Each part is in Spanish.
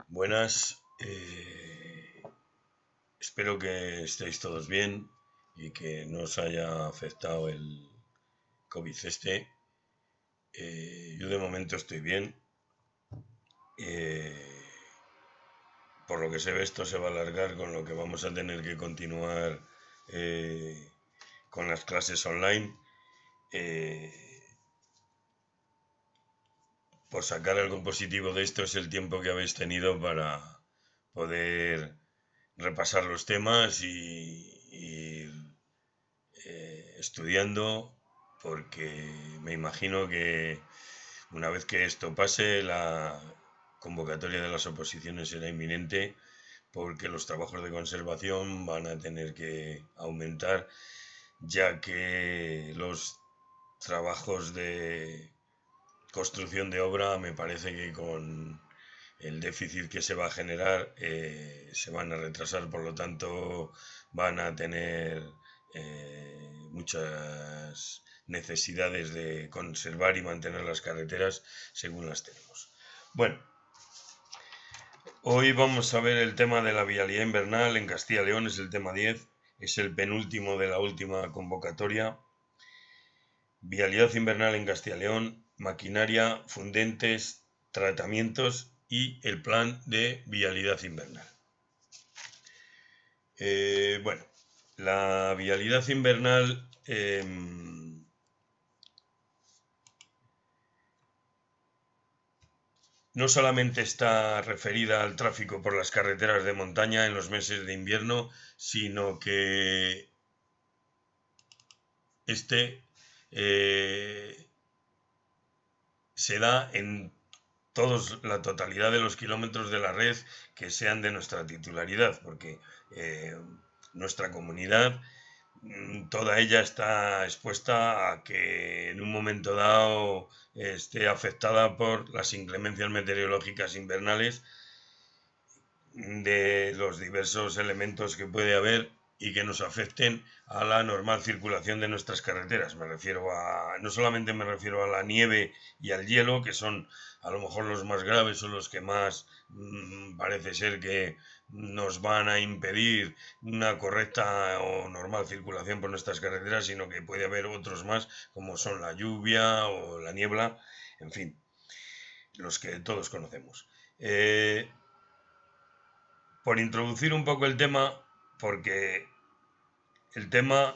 Buenas, espero que estéis todos bien y que no os haya afectado el COVID este. Yo de momento estoy bien. Eh, por lo que se ve esto se va a alargar, con lo que vamos a tener que continuar eh, con las clases online. Eh, por sacar algo positivo de esto es el tiempo que habéis tenido para poder repasar los temas y estudiando, porque me imagino que una vez que esto pase, la convocatoria de las oposiciones será inminente, porque los trabajos de conservación van a tener que aumentar, ya que los trabajos de construcción de obra me parece que con el déficit que se va a generar se van a retrasar, por lo tanto van a tener muchas necesidades de conservar y mantener las carreteras según las tenemos. Bueno, hoy vamos a ver el tema de la vialidad invernal en Castilla y León, es el tema 10, es el penúltimo de la última convocatoria. Vialidad invernal en Castilla y León, maquinaria, fundentes, tratamientos y el plan de vialidad invernal. Bueno, la vialidad invernal no solamente está referida al tráfico por las carreteras de montaña en los meses de invierno, sino que se da en la totalidad de los kilómetros de la red que sean de nuestra titularidad, porque nuestra comunidad, toda ella está expuesta a que en un momento dado esté afectada por las inclemencias meteorológicas invernales, de los diversos elementos que puede haber y que nos afecten a la normal circulación de nuestras carreteras. No solamente me refiero a la nieve y al hielo, que son a lo mejor los más graves o los que más parece ser que nos van a impedir una correcta o normal circulación por nuestras carreteras, sino que puede haber otros más, como son la lluvia o la niebla, en fin, los que todos conocemos. Por introducir un poco el tema, porque el tema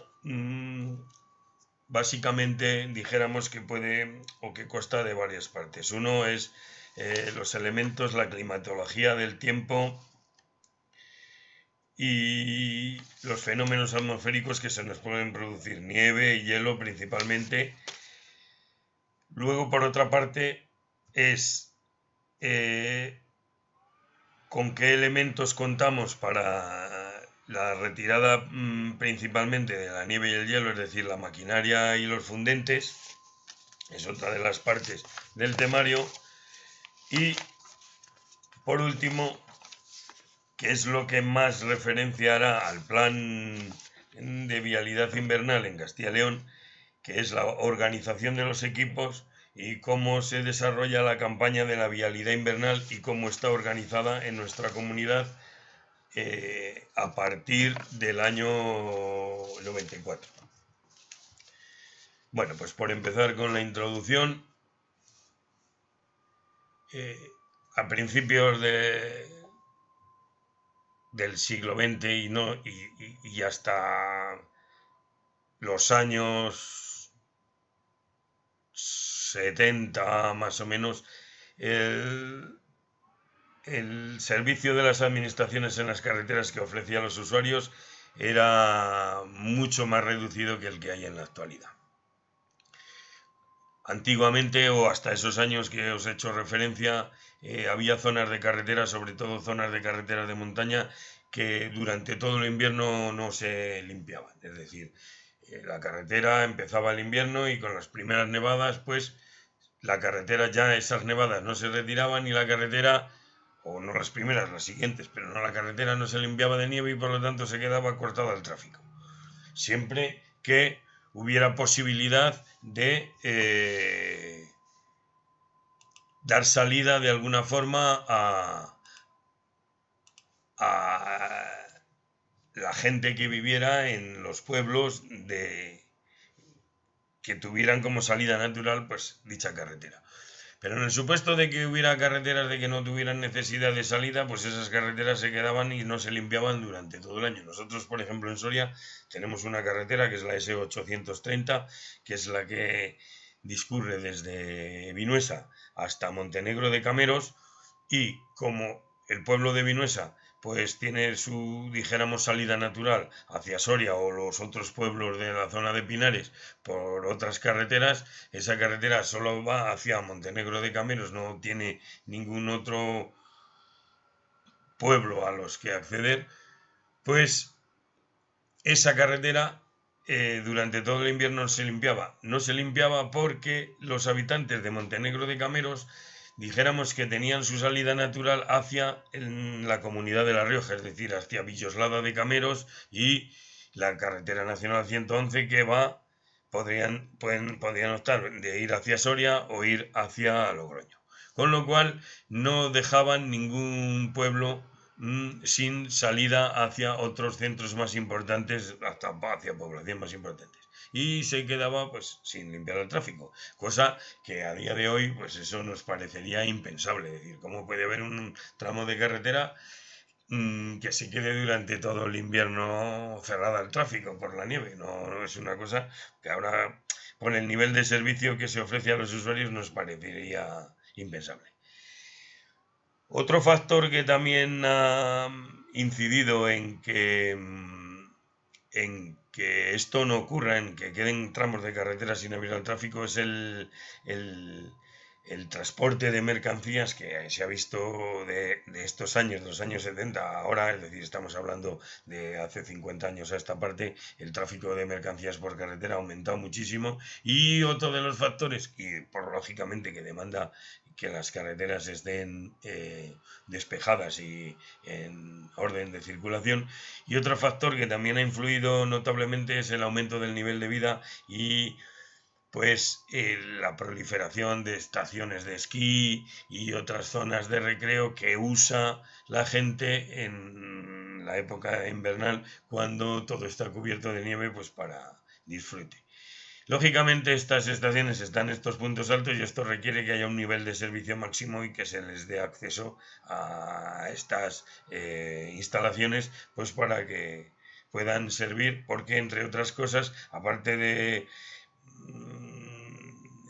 básicamente dijéramos que puede o que consta de varias partes. Uno es los elementos, la climatología del tiempo y los fenómenos atmosféricos que se nos pueden producir, nieve y hielo principalmente. Luego, por otra parte, es con qué elementos contamos para la retirada principalmente de la nieve y el hielo, es decir, la maquinaria y los fundentes, es otra de las partes del temario. Y por último, que es lo que más referencia hará al plan de vialidad invernal en Castilla y León, que es la organización de los equipos y cómo se desarrolla la campaña de la vialidad invernal y cómo está organizada en nuestra comunidad a partir del año 94. Bueno, pues por empezar con la introducción, a principios del siglo XX y hasta los años 70 más o menos, el servicio de las administraciones en las carreteras que ofrecía a los usuarios era mucho más reducido que el que hay en la actualidad. Antiguamente, o hasta esos años que os he hecho referencia, había zonas de carretera, sobre todo zonas de carreteras de montaña, que durante todo el invierno no se limpiaban. Es decir, la carretera empezaba el invierno y con las primeras nevadas, pues la carretera, ya esas nevadas no se retiraban y la carretera, o no las primeras, las siguientes, pero no, la carretera no se limpiaba de nieve y por lo tanto se quedaba cortada el tráfico. Siempre que hubiera posibilidad de dar salida de alguna forma a la gente que viviera en los pueblos que tuvieran como salida natural pues dicha carretera. Pero en el supuesto de que hubiera carreteras de que no tuvieran necesidad de salida, pues esas carreteras se quedaban y no se limpiaban durante todo el año. Nosotros, por ejemplo, en Soria tenemos una carretera que es la S830, que es la que discurre desde Vinuesa hasta Montenegro de Cameros, y como el pueblo de Vinuesa pues tiene su, dijéramos, salida natural hacia Soria o los otros pueblos de la zona de Pinares por otras carreteras, esa carretera solo va hacia Montenegro de Cameros, no tiene ningún otro pueblo a los que acceder, pues esa carretera durante todo el invierno se limpiaba. No se limpiaba porque los habitantes de Montenegro de Cameros, dijéramos que tenían su salida natural hacia la comunidad de La Rioja, es decir, hacia Villoslada de Cameros y la carretera nacional 111 que va, podrían optar de ir hacia Soria o ir hacia Logroño. Con lo cual no dejaban ningún pueblo sin salida hacia otros centros más importantes, hasta hacia poblaciones más importantes. Y se quedaba pues sin limpiar el tráfico, cosa que a día de hoy pues eso nos parecería impensable. Es decir, ¿cómo puede haber un tramo de carretera que se quede durante todo el invierno cerrada al tráfico por la nieve? No es una cosa que ahora, con el nivel de servicio que se ofrece a los usuarios, nos parecería impensable. Otro factor que también ha incidido en que esto no ocurra, en que queden tramos de carretera sin abrir al tráfico, es el transporte de mercancías que se ha visto de estos años, de los años 70 ahora, es decir, estamos hablando de hace 50 años a esta parte, el tráfico de mercancías por carretera ha aumentado muchísimo, y otro de los factores, y por lógicamente que demanda que las carreteras estén despejadas y en orden de circulación, y otro factor que también ha influido notablemente es el aumento del nivel de vida y pues la proliferación de estaciones de esquí y otras zonas de recreo que usa la gente en la época invernal cuando todo está cubierto de nieve pues para disfrute. Lógicamente estas estaciones están en estos puntos altos y esto requiere que haya un nivel de servicio máximo y que se les dé acceso a estas instalaciones pues para que puedan servir, porque entre otras cosas, aparte de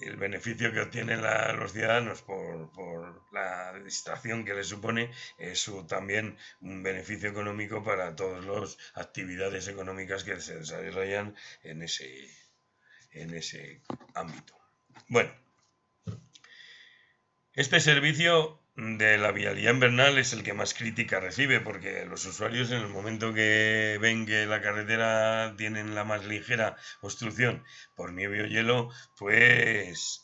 el beneficio que obtienen los ciudadanos por la distracción que les supone, es también un beneficio económico para todas las actividades económicas que se desarrollan en ese ámbito. Bueno, este servicio de la vialidad invernal es el que más crítica recibe, porque los usuarios, en el momento que ven que la carretera tiene la más ligera obstrucción por nieve o hielo, pues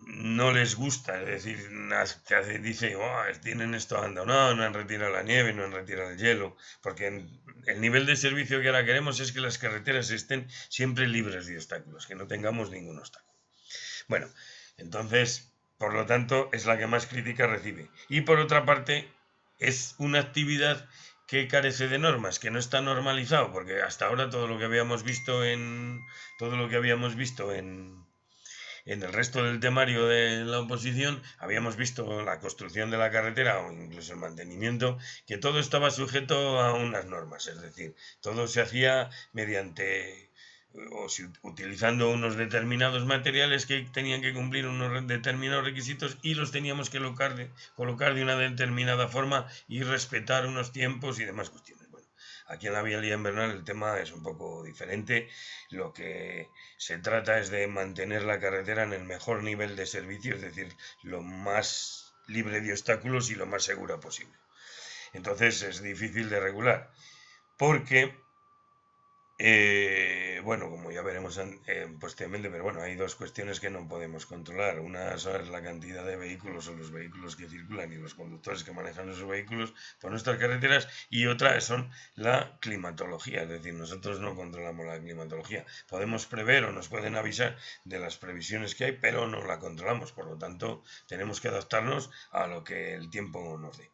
no les gusta. Es decir, dice, oh, tienen esto abandonado, no han retirado la nieve, no han retirado el hielo, porque el nivel de servicio que ahora queremos es que las carreteras estén siempre libres de obstáculos, que no tengamos ningún obstáculo. Bueno, entonces, por lo tanto, es la que más crítica recibe. Y por otra parte, es una actividad que carece de normas, que no está normalizado, porque hasta ahora todo lo que habíamos visto en el resto del temario de la oposición, habíamos visto la construcción de la carretera o incluso el mantenimiento, que todo estaba sujeto a unas normas, es decir, todo se hacía mediante utilizando unos determinados materiales que tenían que cumplir unos determinados requisitos y los teníamos que colocar de una determinada forma y respetar unos tiempos y demás cuestiones. Bueno, aquí en la vialidad invernal el tema es un poco diferente. Lo que se trata es de mantener la carretera en el mejor nivel de servicio, es decir, lo más libre de obstáculos y lo más segura posible. Entonces es difícil de regular, porque Bueno, como ya veremos posteriormente, pero bueno, hay dos cuestiones que no podemos controlar. Una es la cantidad de vehículos o los vehículos que circulan y los conductores que manejan esos vehículos por nuestras carreteras, y otra son la climatología, es decir, nosotros no controlamos la climatología. Podemos prever o nos pueden avisar de las previsiones que hay, pero no la controlamos, por lo tanto tenemos que adaptarnos a lo que el tiempo nos dé.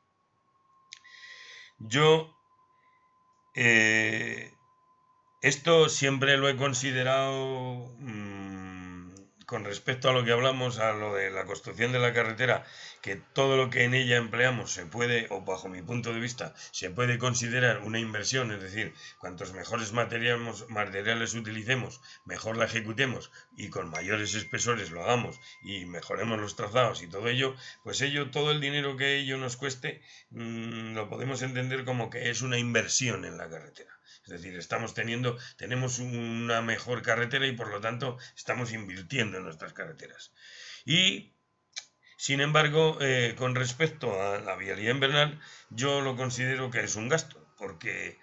Yo eh, Esto siempre lo he considerado, con respecto a lo que hablamos, a lo de la construcción de la carretera, que todo lo que en ella empleamos se puede, o bajo mi punto de vista, se puede considerar una inversión, es decir, cuantos mejores materiales utilicemos, mejor la ejecutemos y con mayores espesores lo hagamos y mejoremos los trazados y todo ello, pues todo el dinero que ello nos cueste, lo podemos entender como que es una inversión en la carretera. Es decir, tenemos una mejor carretera y por lo tanto estamos invirtiendo en nuestras carreteras. Y, sin embargo, con respecto a la vialidad invernal, yo lo considero que es un gasto, porque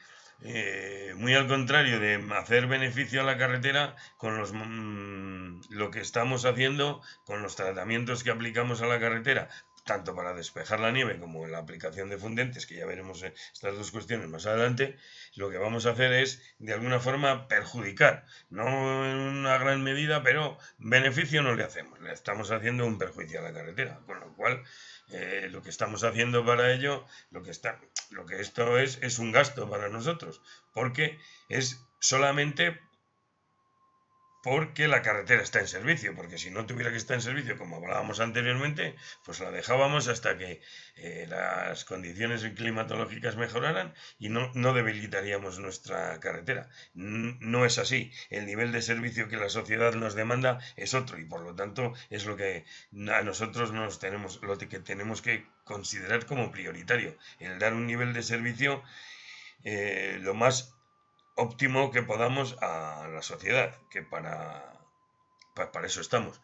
muy al contrario de hacer beneficio a la carretera, lo que estamos haciendo con los tratamientos que aplicamos a la carretera, tanto para despejar la nieve como en la aplicación de fundentes, que ya veremos estas dos cuestiones más adelante, lo que vamos a hacer es, de alguna forma, perjudicar, no en una gran medida, pero beneficio no le hacemos, le estamos haciendo un perjuicio a la carretera, con lo cual lo que estamos haciendo para ello, lo que esto es un gasto para nosotros, porque es solamente porque la carretera está en servicio, porque si no tuviera que estar en servicio, como hablábamos anteriormente, pues la dejábamos hasta que las condiciones climatológicas mejoraran y no debilitaríamos nuestra carretera. No es así. El nivel de servicio que la sociedad nos demanda es otro y por lo tanto es lo que a nosotros lo que tenemos que considerar como prioritario, el dar un nivel de servicio lo más óptimo que podamos a la sociedad, que para eso estamos.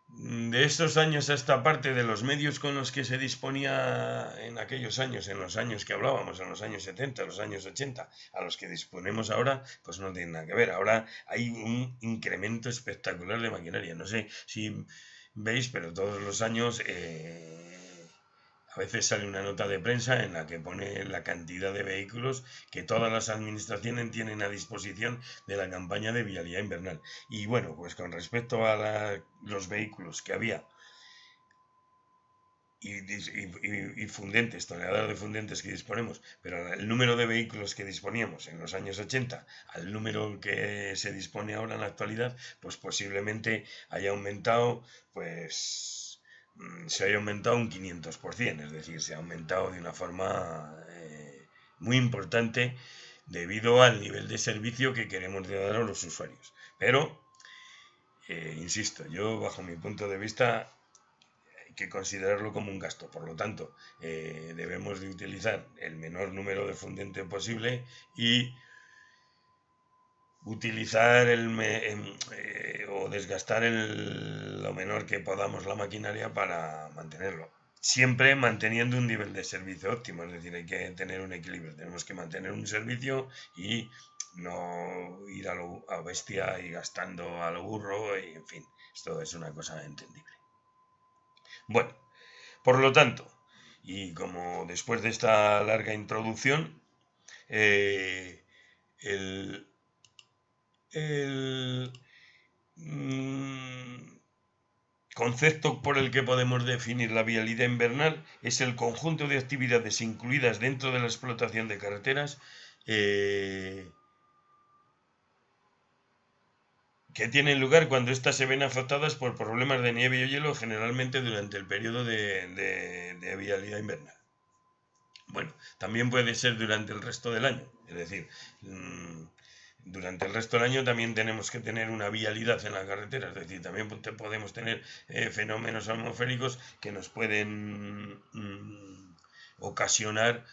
De estos años a esta parte, de los medios con los que se disponía en aquellos años, en los años que hablábamos, en los años 70, los años 80, a los que disponemos ahora, pues no tienen nada que ver. Ahora hay un incremento espectacular de maquinaria. No sé si veis, pero todos los años a veces sale una nota de prensa en la que pone la cantidad de vehículos que todas las administraciones tienen a disposición de la campaña de vialidad invernal. Y bueno, pues con respecto a los vehículos que había y fundentes, toneladas de fundentes que disponemos, pero el número de vehículos que disponíamos en los años 80 al número que se dispone ahora en la actualidad, pues posiblemente haya aumentado, pues se haya aumentado un 500%, es decir, se ha aumentado de una forma muy importante debido al nivel de servicio que queremos dar a los usuarios. Pero, insisto, yo bajo mi punto de vista hay que considerarlo como un gasto, por lo tanto, debemos de utilizar el menor número de fundentes posible y utilizar o desgastar lo menor que podamos la maquinaria para mantenerlo. Siempre manteniendo un nivel de servicio óptimo, es decir, hay que tener un equilibrio. Tenemos que mantener un servicio y no ir a bestia y gastando a lo burro, y en fin, esto es una cosa entendible. Bueno, por lo tanto, y como después de esta larga introducción, el, el concepto por el que podemos definir la vialidad invernal es el conjunto de actividades incluidas dentro de la explotación de carreteras que tienen lugar cuando éstas se ven afectadas por problemas de nieve y hielo, generalmente durante el periodo de vialidad invernal. Bueno, también puede ser durante el resto del año, es decir, durante el resto del año también tenemos que tener una vialidad en la carretera, es decir, también podemos tener fenómenos atmosféricos que nos pueden ocasionar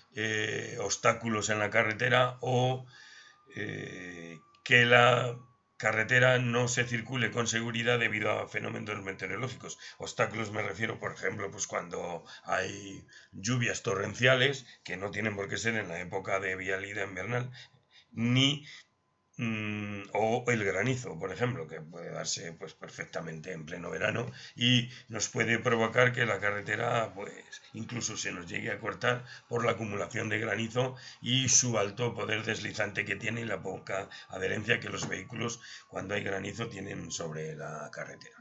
obstáculos en la carretera o que la carretera no se circule con seguridad debido a fenómenos meteorológicos. Obstáculos me refiero, por ejemplo, pues cuando hay lluvias torrenciales, que no tienen por qué ser en la época de vialidad invernal, ni o el granizo, por ejemplo, que puede darse pues perfectamente en pleno verano y nos puede provocar que la carretera pues incluso se nos llegue a cortar por la acumulación de granizo y su alto poder deslizante que tiene y la poca adherencia que los vehículos cuando hay granizo tienen sobre la carretera.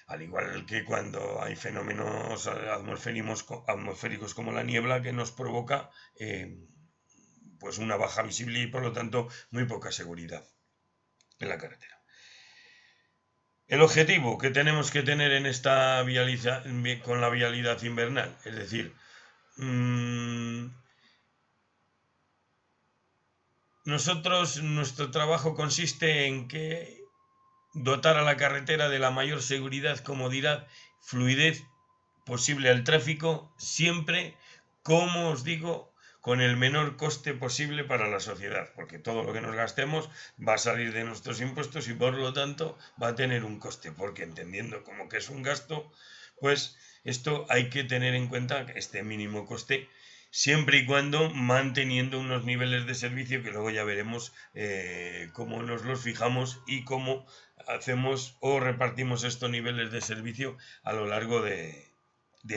Al igual que cuando hay fenómenos atmosféricos como la niebla que nos provoca pues una baja visibilidad y por lo tanto muy poca seguridad en la carretera. El objetivo que tenemos que tener en esta vialidad, con la vialidad invernal, es decir, nuestro trabajo consiste en que dotar a la carretera de la mayor seguridad, comodidad, fluidez posible al tráfico, siempre, como os digo, con el menor coste posible para la sociedad, porque todo lo que nos gastemos va a salir de nuestros impuestos y por lo tanto va a tener un coste, porque entendiendo como que es un gasto, pues esto hay que tener en cuenta este mínimo coste, siempre y cuando manteniendo unos niveles de servicio que luego ya veremos cómo nos los fijamos y cómo hacemos o repartimos estos niveles de servicio a lo largo de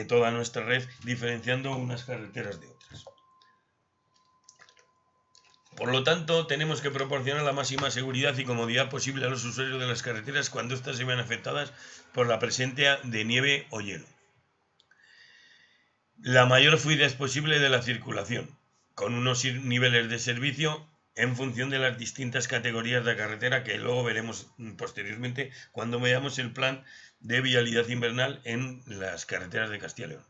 toda nuestra red, diferenciando unas carreteras de otras. Por lo tanto, tenemos que proporcionar la máxima seguridad y comodidad posible a los usuarios de las carreteras cuando éstas se vean afectadas por la presencia de nieve o hielo. La mayor fluidez posible de la circulación, con unos niveles de servicio en función de las distintas categorías de carretera que luego veremos posteriormente cuando veamos el plan de vialidad invernal en las carreteras de Castilla y León.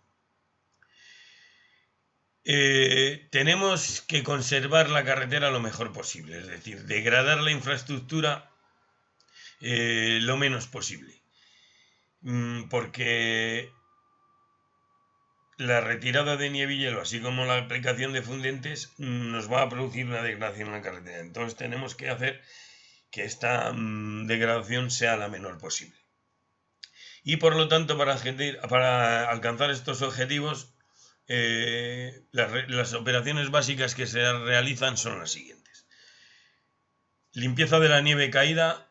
Tenemos que conservar la carretera lo mejor posible, es decir, degradar la infraestructura lo menos posible, porque la retirada de nieve y hielo, así como la aplicación de fundentes, nos va a producir una degradación en la carretera. Entonces tenemos que hacer que esta degradación sea la menor posible. Y por lo tanto, para alcanzar estos objetivos, las operaciones básicas que se realizan son las siguientes: limpieza de la nieve caída,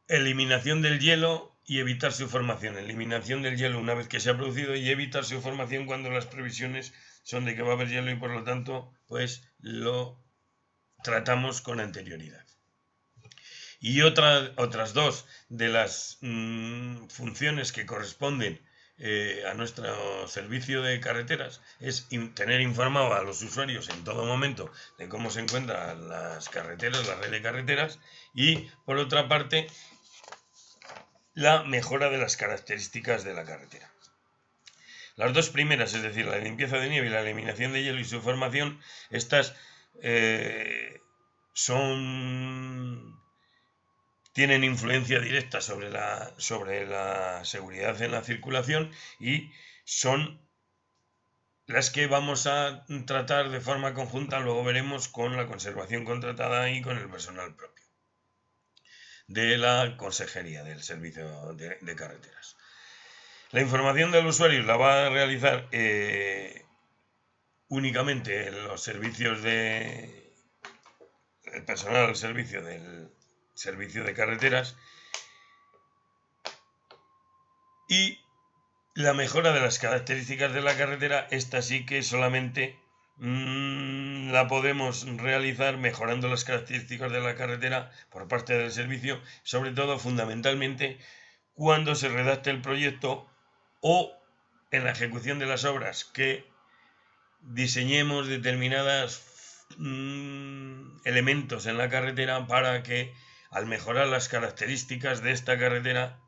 eliminación del hielo y evitar su formación. Eliminación del hielo una vez que se ha producido y evitar su formación cuando las previsiones son de que va a haber hielo y por lo tanto pues lo tratamos con anterioridad. Y otras dos de las funciones que corresponden a nuestro servicio de carreteras es tener informado a los usuarios en todo momento de cómo se encuentran las carreteras, la red de carreteras, y por otra parte la mejora de las características de la carretera. Las dos primeras, es decir, la limpieza de nieve y la eliminación de hielo y su formación, estas tienen influencia directa sobre la seguridad en la circulación y son las que vamos a tratar de forma conjunta, luego veremos, con la conservación contratada y con el personal propio de la Consejería del Servicio de Carreteras. La información del usuario la va a realizar únicamente los servicios el personal al servicio del servicio de carreteras, y la mejora de las características de la carretera, esta sí que solamente la podemos realizar mejorando las características de la carretera por parte del servicio, sobre todo fundamentalmente cuando se redacte el proyecto o en la ejecución de las obras, que diseñemos determinados elementos en la carretera para que al mejorar las características de esta carretera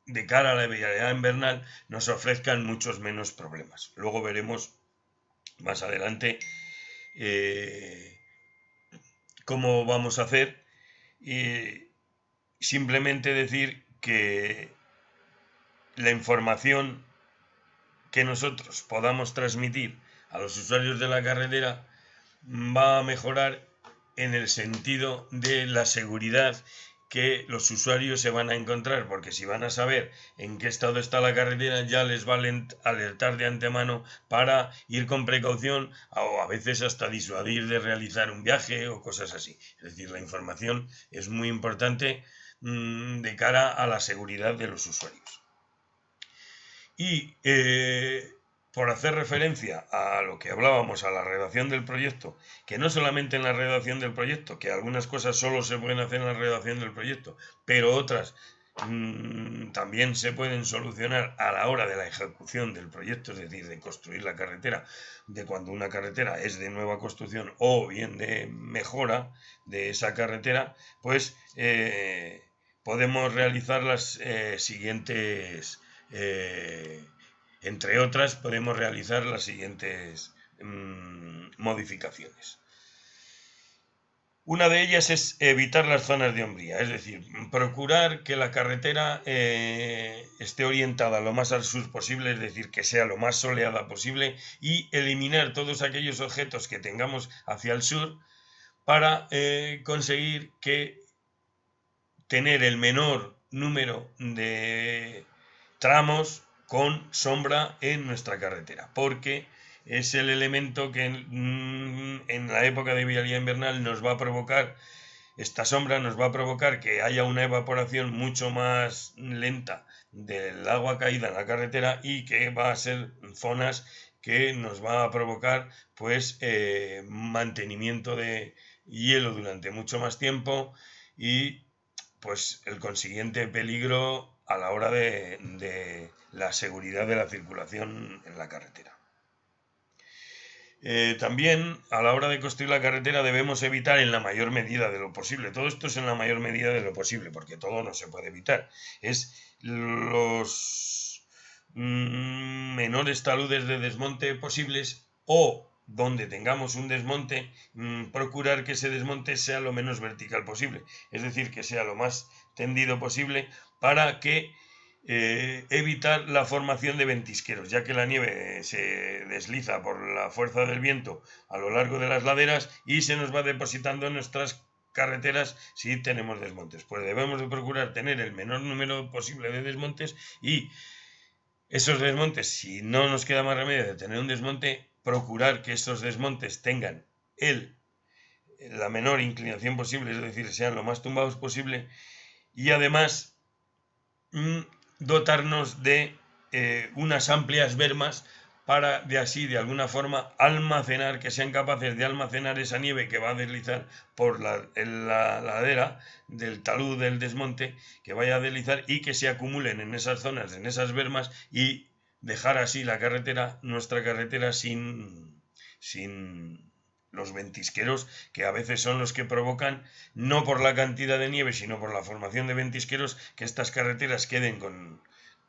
de cara a la vialidad invernal nos ofrezcan muchos menos problemas. Luego veremos más adelante cómo vamos a hacer. Simplemente decir que la información que nosotros podamos transmitir a los usuarios de la carretera va a mejorar en el sentido de la seguridad que los usuarios se van a encontrar, porque si van a saber en qué estado está la carretera, ya les va a alertar de antemano para ir con precaución o a veces hasta disuadir de realizar un viaje o cosas así. Es decir, la información es muy importante de cara a la seguridad de los usuarios. Y por hacer referencia a lo que hablábamos, a la redacción del proyecto, que no solamente en la redacción del proyecto, que algunas cosas solo se pueden hacer en la redacción del proyecto, pero otras también se pueden solucionar a la hora de la ejecución del proyecto, es decir, de construir la carretera, de cuando una carretera es de nueva construcción o bien de mejora de esa carretera, pues podemos realizar las siguientes entre otras, podemos realizar las siguientes modificaciones. Una de ellas es evitar las zonas de hombría, es decir, procurar que la carretera esté orientada lo más al sur posible, es decir, que sea lo más soleada posible, y eliminar todos aquellos objetos que tengamos hacia el sur para conseguir que tener el menor número de tramos con sombra en nuestra carretera, porque es el elemento que en la época de vialidad invernal nos va a provocar, esta sombra nos va a provocar que haya una evaporación mucho más lenta del agua caída en la carretera y que va a ser zonas que nos va a provocar pues mantenimiento de hielo durante mucho más tiempo y pues el consiguiente peligro a la hora de la seguridad de la circulación en la carretera. También a la hora de construir la carretera debemos evitar en la mayor medida de lo posible, todo esto es en la mayor medida de lo posible, porque todo no se puede evitar, es los menores taludes de desmonte posibles o donde tengamos un desmonte, procurar que ese desmonte sea lo menos vertical posible, es decir, que sea lo más tendido posible para que evitar la formación de ventisqueros, ya que la nieve se desliza por la fuerza del viento a lo largo de las laderas y se nos va depositando en nuestras carreteras si tenemos desmontes. Pues debemos de procurar tener el menor número posible de desmontes y esos desmontes, si no nos queda más remedio de tener un desmonte, procurar que esos desmontes tengan la menor inclinación posible, es decir, sean lo más tumbados posible y además dotarnos de unas amplias bermas para de así de alguna forma almacenar, que sean capaces de almacenar esa nieve que va a deslizar por la ladera del talud del desmonte, que vaya a deslizar y que se acumulen en esas zonas, en esas bermas y dejar así la carretera, nuestra carretera sin los ventisqueros, que a veces son los que provocan, no por la cantidad de nieve, sino por la formación de ventisqueros, que estas carreteras queden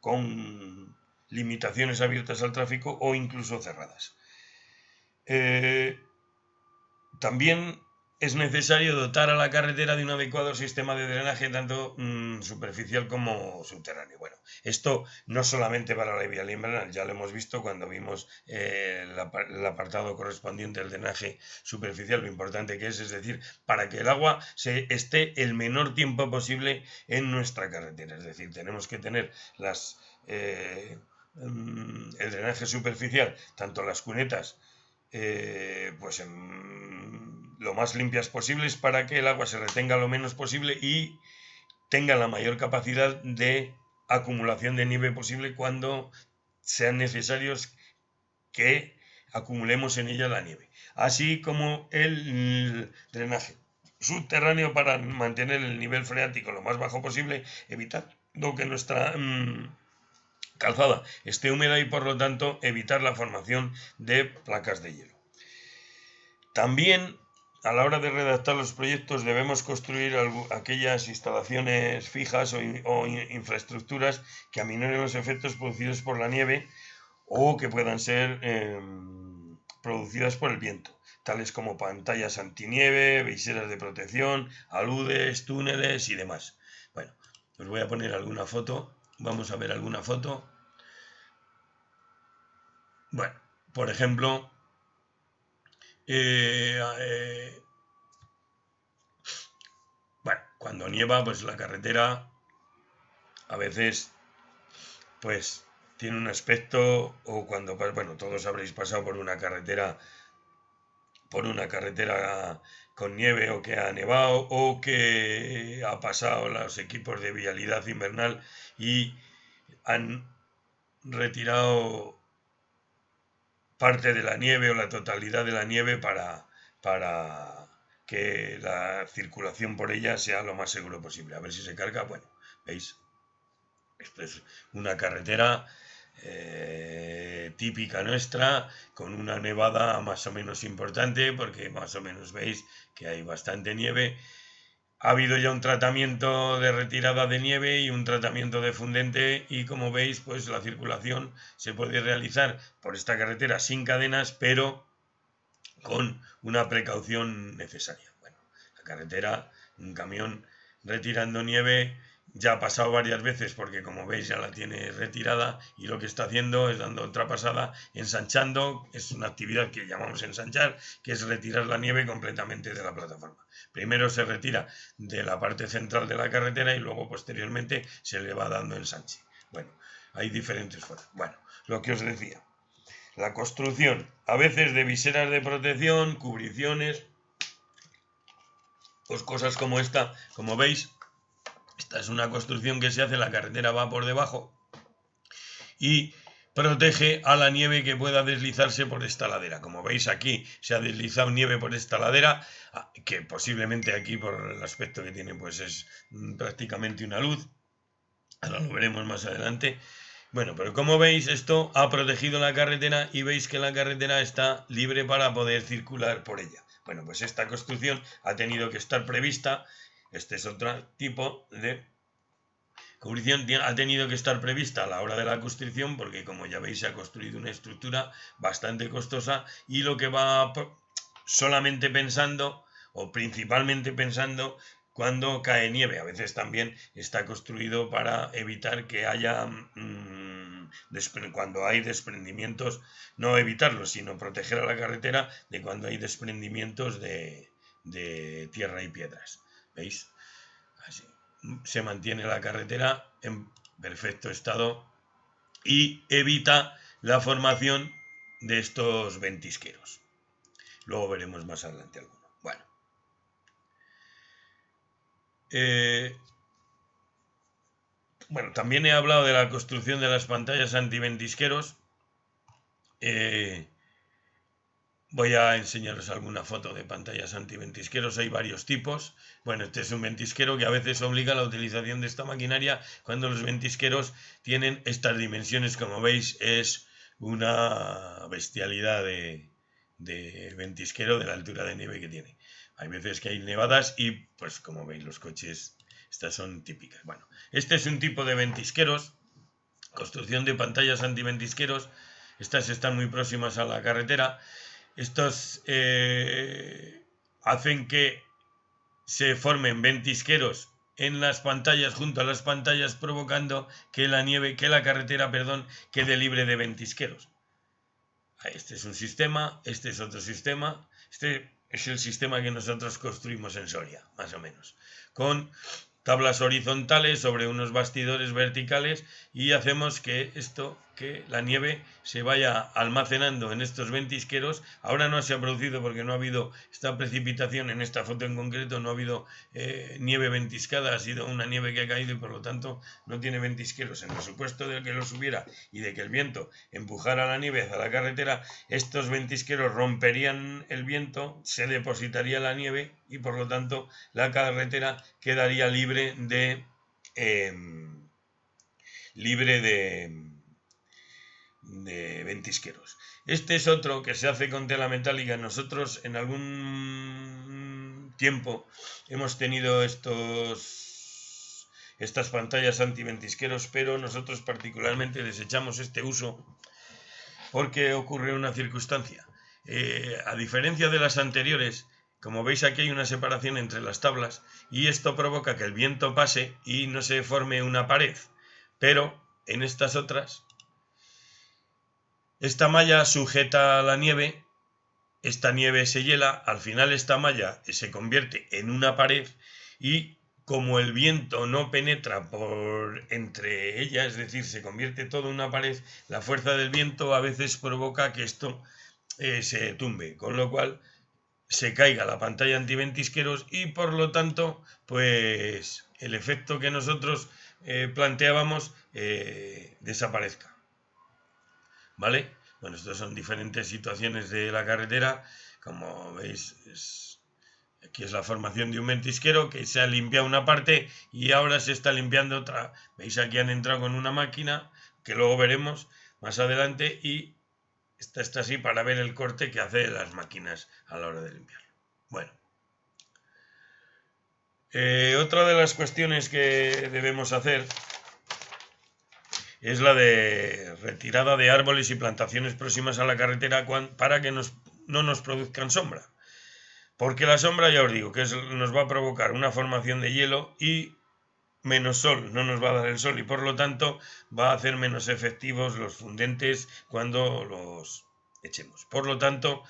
con limitaciones abiertas al tráfico o incluso cerradas. También es necesario dotar a la carretera de un adecuado sistema de drenaje, tanto superficial como subterráneo. Bueno, esto no solamente para la vialidad invernal, ya lo hemos visto cuando vimos el apartado correspondiente al drenaje superficial, lo importante que es decir, para que el agua esté el menor tiempo posible en nuestra carretera. Es decir, tenemos que tener el drenaje superficial, tanto las cunetas, pues lo más limpias posibles para que el agua se retenga lo menos posible y tenga la mayor capacidad de acumulación de nieve posible cuando sean necesarios que acumulemos en ella la nieve, así como el drenaje subterráneo para mantener el nivel freático lo más bajo posible, evitando que nuestra calzada esté húmeda y por lo tanto evitar la formación de placas de hielo. También a la hora de redactar los proyectos debemos construir aquellas instalaciones fijas o infraestructuras que aminoren los efectos producidos por la nieve o que puedan ser producidas por el viento, tales como pantallas antinieve, viseras de protección, aludes, túneles y demás. Bueno, os voy a poner alguna foto, vamos a ver alguna foto. Bueno, por ejemplo, bueno, cuando nieva, pues la carretera a veces pues tiene un aspecto, o cuando, bueno, todos habréis pasado por una carretera con nieve, o que ha nevado, o que ha pasado los equipos de vialidad invernal y han retirado parte de la nieve o la totalidad de la nieve para que la circulación por ella sea lo más seguro posible. A ver si se carga. Bueno, ¿veis? Esto es una carretera típica nuestra, con una nevada más o menos importante, porque más o menos veis que hay bastante nieve. Ha habido ya un tratamiento de retirada de nieve y un tratamiento de fundente, y como veis, pues la circulación se puede realizar por esta carretera sin cadenas, pero con una precaución necesaria. Bueno, la carretera, un camión retirando nieve, ya ha pasado varias veces, porque como veis ya la tiene retirada, y lo que está haciendo es dando otra pasada, ensanchando. Es una actividad que llamamos ensanchar, que es retirar la nieve completamente de la plataforma. Primero se retira de la parte central de la carretera y luego posteriormente se le va dando ensanche. Bueno, hay diferentes formas. Bueno, lo que os decía, la construcción a veces de viseras de protección, cubriciones, pues cosas como esta. Como veis, esta es una construcción que se hace, la carretera va por debajo y protege a la nieve que pueda deslizarse por esta ladera. Como veis, aquí se ha deslizado nieve por esta ladera, que posiblemente aquí, por el aspecto que tiene, pues es prácticamente una luz. Ahora lo veremos más adelante. Bueno, pero como veis, esto ha protegido la carretera, y veis que la carretera está libre para poder circular por ella. Bueno, pues esta construcción ha tenido que estar prevista. Este es otro tipo de cubrición, ha tenido que estar prevista a la hora de la construcción, porque como ya veis se ha construido una estructura bastante costosa, y lo que va solamente pensando, o principalmente pensando, cuando cae nieve. A veces también está construido para evitar que haya, cuando hay desprendimientos, no evitarlos, sino proteger a la carretera de cuando hay desprendimientos de tierra y piedras. ¿Veis? Así se mantiene la carretera en perfecto estado y evita la formación de estos ventisqueros. Luego veremos más adelante alguno. Bueno, también he hablado de la construcción de las pantallas antiventisqueros. Voy a enseñaros alguna foto de pantallas antiventisqueros. Hay varios tipos. Bueno, este es un ventisquero que a veces obliga a la utilización de esta maquinaria cuando los ventisqueros tienen estas dimensiones. Como veis, es una bestialidad de ventisquero, de la altura de nieve que tiene. Hay veces que hay nevadas y, pues como veis, los coches, estas son típicas. Bueno, este es un tipo de ventisqueros, construcción de pantallas antiventisqueros. Estas están muy próximas a la carretera. Estos hacen que se formen ventisqueros en las pantallas, junto a las pantallas, provocando que la carretera, quede libre de ventisqueros. Este es un sistema, este es otro sistema. Este es el sistema que nosotros construimos en Soria, más o menos, con tablas horizontales sobre unos bastidores verticales, y hacemos que la nieve se vaya almacenando en estos ventisqueros. Ahora no se ha producido, porque no ha habido esta precipitación en esta foto en concreto, no ha habido nieve ventiscada, ha sido una nieve que ha caído y por lo tanto no tiene ventisqueros. En el supuesto de que los hubiera y de que el viento empujara la nieve hacia la carretera, estos ventisqueros romperían el viento, se depositaría la nieve y por lo tanto la carretera quedaría libre de ventisqueros. Este es otro que se hace con tela metálica. Nosotros en algún tiempo hemos tenido estas pantallas antiventisqueros, pero nosotros particularmente desechamos este uso porque ocurre una circunstancia. A diferencia de las anteriores, como veis, aquí hay una separación entre las tablas, y esto provoca que el viento pase y no se forme una pared. Pero en estas otras, esta malla sujeta la nieve, esta nieve se hiela, al final esta malla se convierte en una pared, y como el viento no penetra por entre ellas, es decir, se convierte todo en una pared, la fuerza del viento a veces provoca que esto se tumbe, con lo cual se caiga la pantalla antiventisqueros y por lo tanto, pues el efecto que nosotros planteábamos desaparezca. ¿Vale? Bueno, estas son diferentes situaciones de la carretera. Como veis, aquí es la formación de un ventisquero que se ha limpiado una parte y ahora se está limpiando otra. Veis, aquí han entrado con una máquina que luego veremos más adelante y esta está así para ver el corte que hace las máquinas a la hora de limpiarlo. Bueno, otra de las cuestiones que debemos hacer es la de retirada de árboles y plantaciones próximas a la carretera para que no nos produzcan sombra. Porque la sombra, ya os digo, que nos va a provocar una formación de hielo y menos sol, no nos va a dar el sol y por lo tanto va a hacer menos efectivos los fundentes cuando los echemos. Por lo tanto,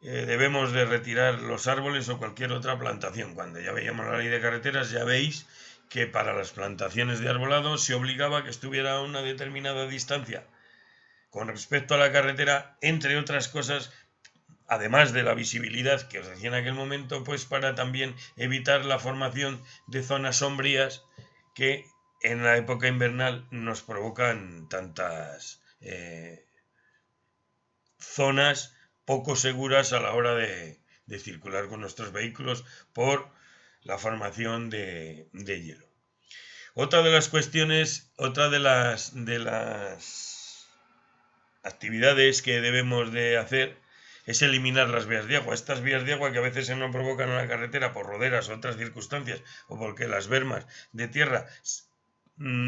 debemos de retirar los árboles o cualquier otra plantación. Cuando ya veíamos la ley de carreteras, ya veis que para las plantaciones de arbolado se obligaba a que estuviera a una determinada distancia con respecto a la carretera, entre otras cosas, además de la visibilidad que os decía en aquel momento, pues para también evitar la formación de zonas sombrías que en la época invernal nos provocan tantas zonas poco seguras a la hora de circular con nuestros vehículos por la formación de hielo. Otra de las cuestiones, otra de las actividades que debemos de hacer es eliminar las vías de agua. Estas vías de agua que a veces se nos provocan en la carretera por roderas o otras circunstancias o porque las bermas de tierra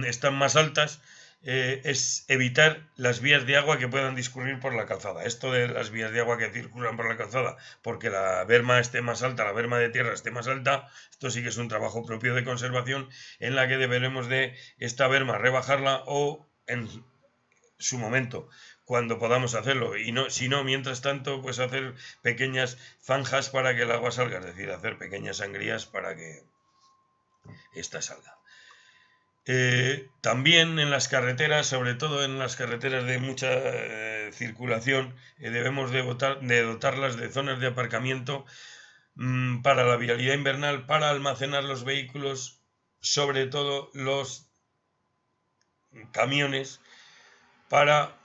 están más altas, es evitar las vías de agua que puedan discurrir por la calzada. Esto de las vías de agua que circulan por la calzada porque la berma esté más alta, la berma de tierra esté más alta, esto sí que es un trabajo propio de conservación en la que deberemos de esta berma rebajarla o en su momento cuando podamos hacerlo y no, si no, mientras tanto, pues hacer pequeñas zanjas para que el agua salga, es decir, hacer pequeñas sangrías para que esta salga. También en las carreteras, sobre todo en las carreteras de mucha circulación, debemos de dotarlas de zonas de aparcamiento para la vialidad invernal, para almacenar los vehículos, sobre todo los camiones, para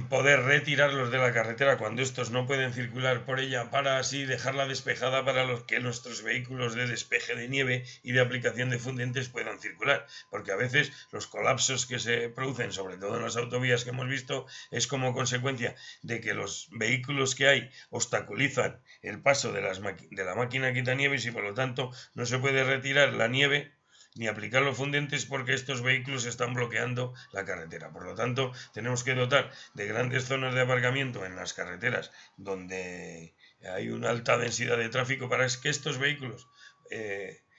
poder retirarlos de la carretera cuando estos no pueden circular por ella, para así dejarla despejada para los que nuestros vehículos de despeje de nieve y de aplicación de fundentes puedan circular, porque a veces los colapsos que se producen, sobre todo en las autovías que hemos visto, es como consecuencia de que los vehículos que hay obstaculizan el paso de la máquina quitanieves y por lo tanto no se puede retirar la nieve ni aplicar los fundentes porque estos vehículos están bloqueando la carretera. Por lo tanto, tenemos que dotar de grandes zonas de aparcamiento en las carreteras donde hay una alta densidad de tráfico para que estos vehículos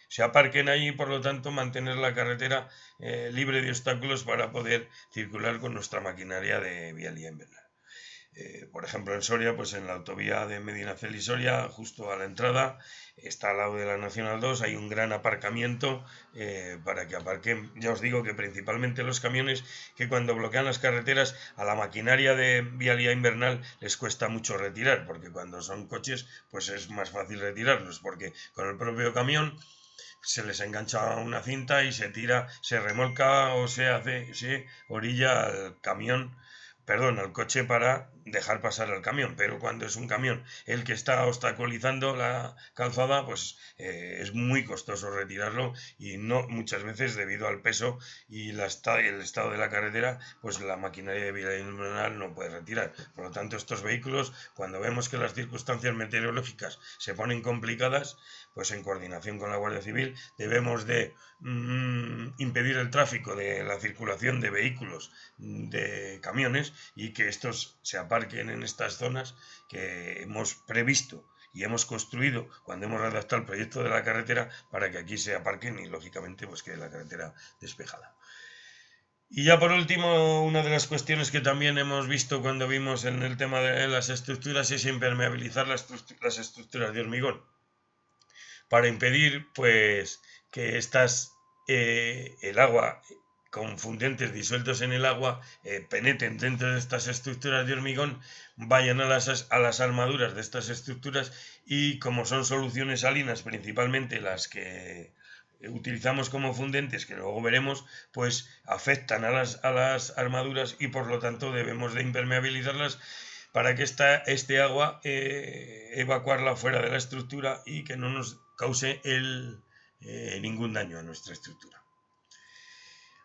se aparquen ahí y por lo tanto mantener la carretera libre de obstáculos para poder circular con nuestra maquinaria de vialidad invernal. Por ejemplo, en Soria, pues en la autovía de Medinaceli y Soria, justo a la entrada, está al lado de la Nacional 2, hay un gran aparcamiento para que aparquen, ya os digo que principalmente los camiones, que cuando bloquean las carreteras a la maquinaria de vialidad invernal les cuesta mucho retirar, porque cuando son coches, pues es más fácil retirarlos, porque con el propio camión se les engancha una cinta y se tira, se remolca o se orilla al camión, perdón, al coche para dejar pasar al camión, pero cuando es un camión el que está obstaculizando la calzada, pues es muy costoso retirarlo y no muchas veces debido al peso y el estado de la carretera, pues la maquinaria de vialidad invernal no puede retirar. Por lo tanto, estos vehículos, cuando vemos que las circunstancias meteorológicas se ponen complicadas, pues en coordinación con la Guardia Civil debemos de impedir el tráfico de la circulación de vehículos, de camiones y que estos se aparquen en estas zonas que hemos previsto y hemos construido cuando hemos redactado el proyecto de la carretera para que aquí se aparquen y lógicamente pues quede la carretera despejada. Y ya por último, una de las cuestiones que también hemos visto cuando vimos en el tema de las estructuras es impermeabilizar las estructuras de hormigón para impedir pues que el agua con fundentes disueltos en el agua penetren dentro de estas estructuras de hormigón, vayan a las armaduras de estas estructuras y, como son soluciones salinas principalmente las que utilizamos como fundentes, que luego veremos, pues afectan a las armaduras y por lo tanto debemos de impermeabilizarlas para que este agua evacuarla fuera de la estructura y que no nos cause ningún daño a nuestra estructura.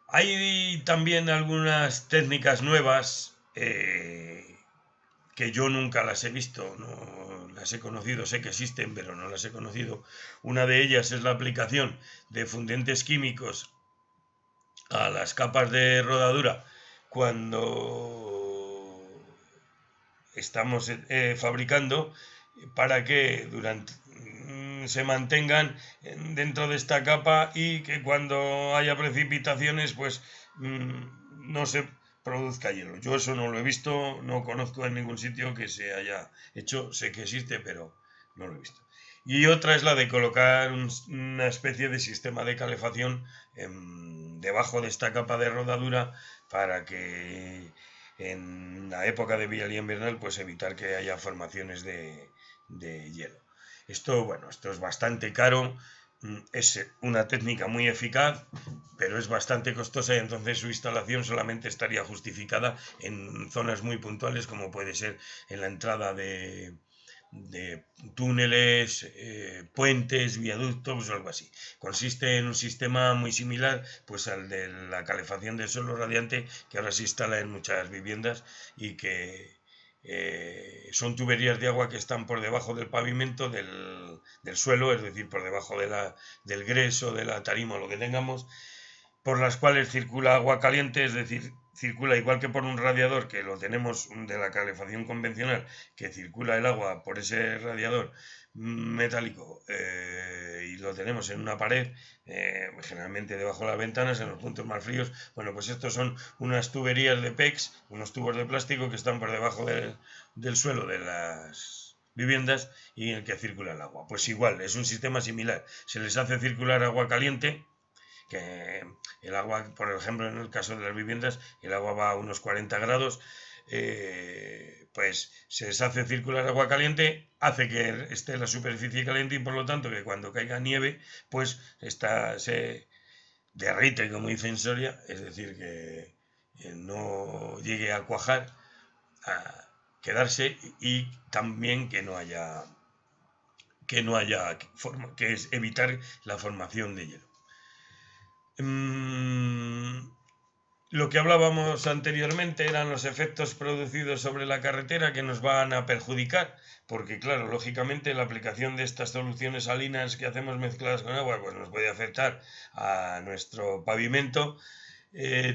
Hay también algunas técnicas nuevas que yo nunca las he visto, no las he conocido, sé que existen, pero no las he conocido. Una de ellas es la aplicación de fundentes químicos a las capas de rodadura cuando estamos fabricando, para que se mantengan dentro de esta capa y que cuando haya precipitaciones pues no se produzca hielo. Yo eso no lo he visto, no conozco en ningún sitio que se haya hecho, sé que existe, pero no lo he visto. Y otra es la de colocar una especie de sistema de calefacción debajo de esta capa de rodadura para que en la época de vialidad invernal pues evitar que haya formaciones de hielo. Esto es bastante caro, es una técnica muy eficaz, pero es bastante costosa y entonces su instalación solamente estaría justificada en zonas muy puntuales, como puede ser en la entrada de túneles, puentes, viaductos o algo así. Consiste en un sistema muy similar pues al de la calefacción del suelo radiante, que ahora se instala en muchas viviendas y que son tuberías de agua que están por debajo del pavimento del suelo, es decir, por debajo del gres o de la tarima o lo que tengamos, por las cuales circula agua caliente, es decir, circula igual que por un radiador, que lo tenemos de la calefacción convencional, que circula el agua por ese radiador metálico y lo tenemos en una pared, generalmente debajo de las ventanas, en los puntos más fríos. Bueno, pues estos son unas tuberías de PEX, unos tubos de plástico que están por debajo del suelo de las viviendas y en el que circula el agua. Pues igual, es un sistema similar. Se les hace circular agua caliente, que el agua, por ejemplo, en el caso de las viviendas, el agua va a unos 40 grados, pues se les hace circular agua caliente, hace que esté la superficie caliente y por lo tanto que cuando caiga nieve, pues se derrite, como dice en Soria, es decir, que no llegue a cuajar, a quedarse, y también que es evitar la formación de hielo. Lo que hablábamos anteriormente eran los efectos producidos sobre la carretera que nos van a perjudicar, porque claro, lógicamente la aplicación de estas soluciones salinas que hacemos mezcladas con agua pues nos puede afectar a nuestro pavimento.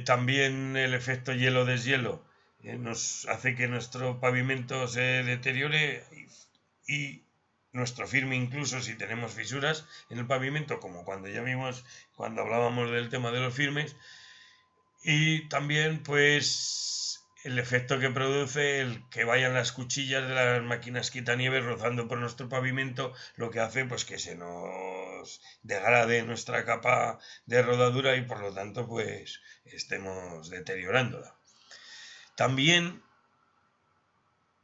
También el efecto hielo-deshielo nos hace que nuestro pavimento se deteriore y nuestro firme, incluso si tenemos fisuras en el pavimento, como cuando ya vimos cuando hablábamos del tema de los firmes. Y también pues el efecto que produce el que vayan las cuchillas de las máquinas quitanieves rozando por nuestro pavimento, lo que hace pues que se nos degrade nuestra capa de rodadura y por lo tanto pues estemos deteriorándola. También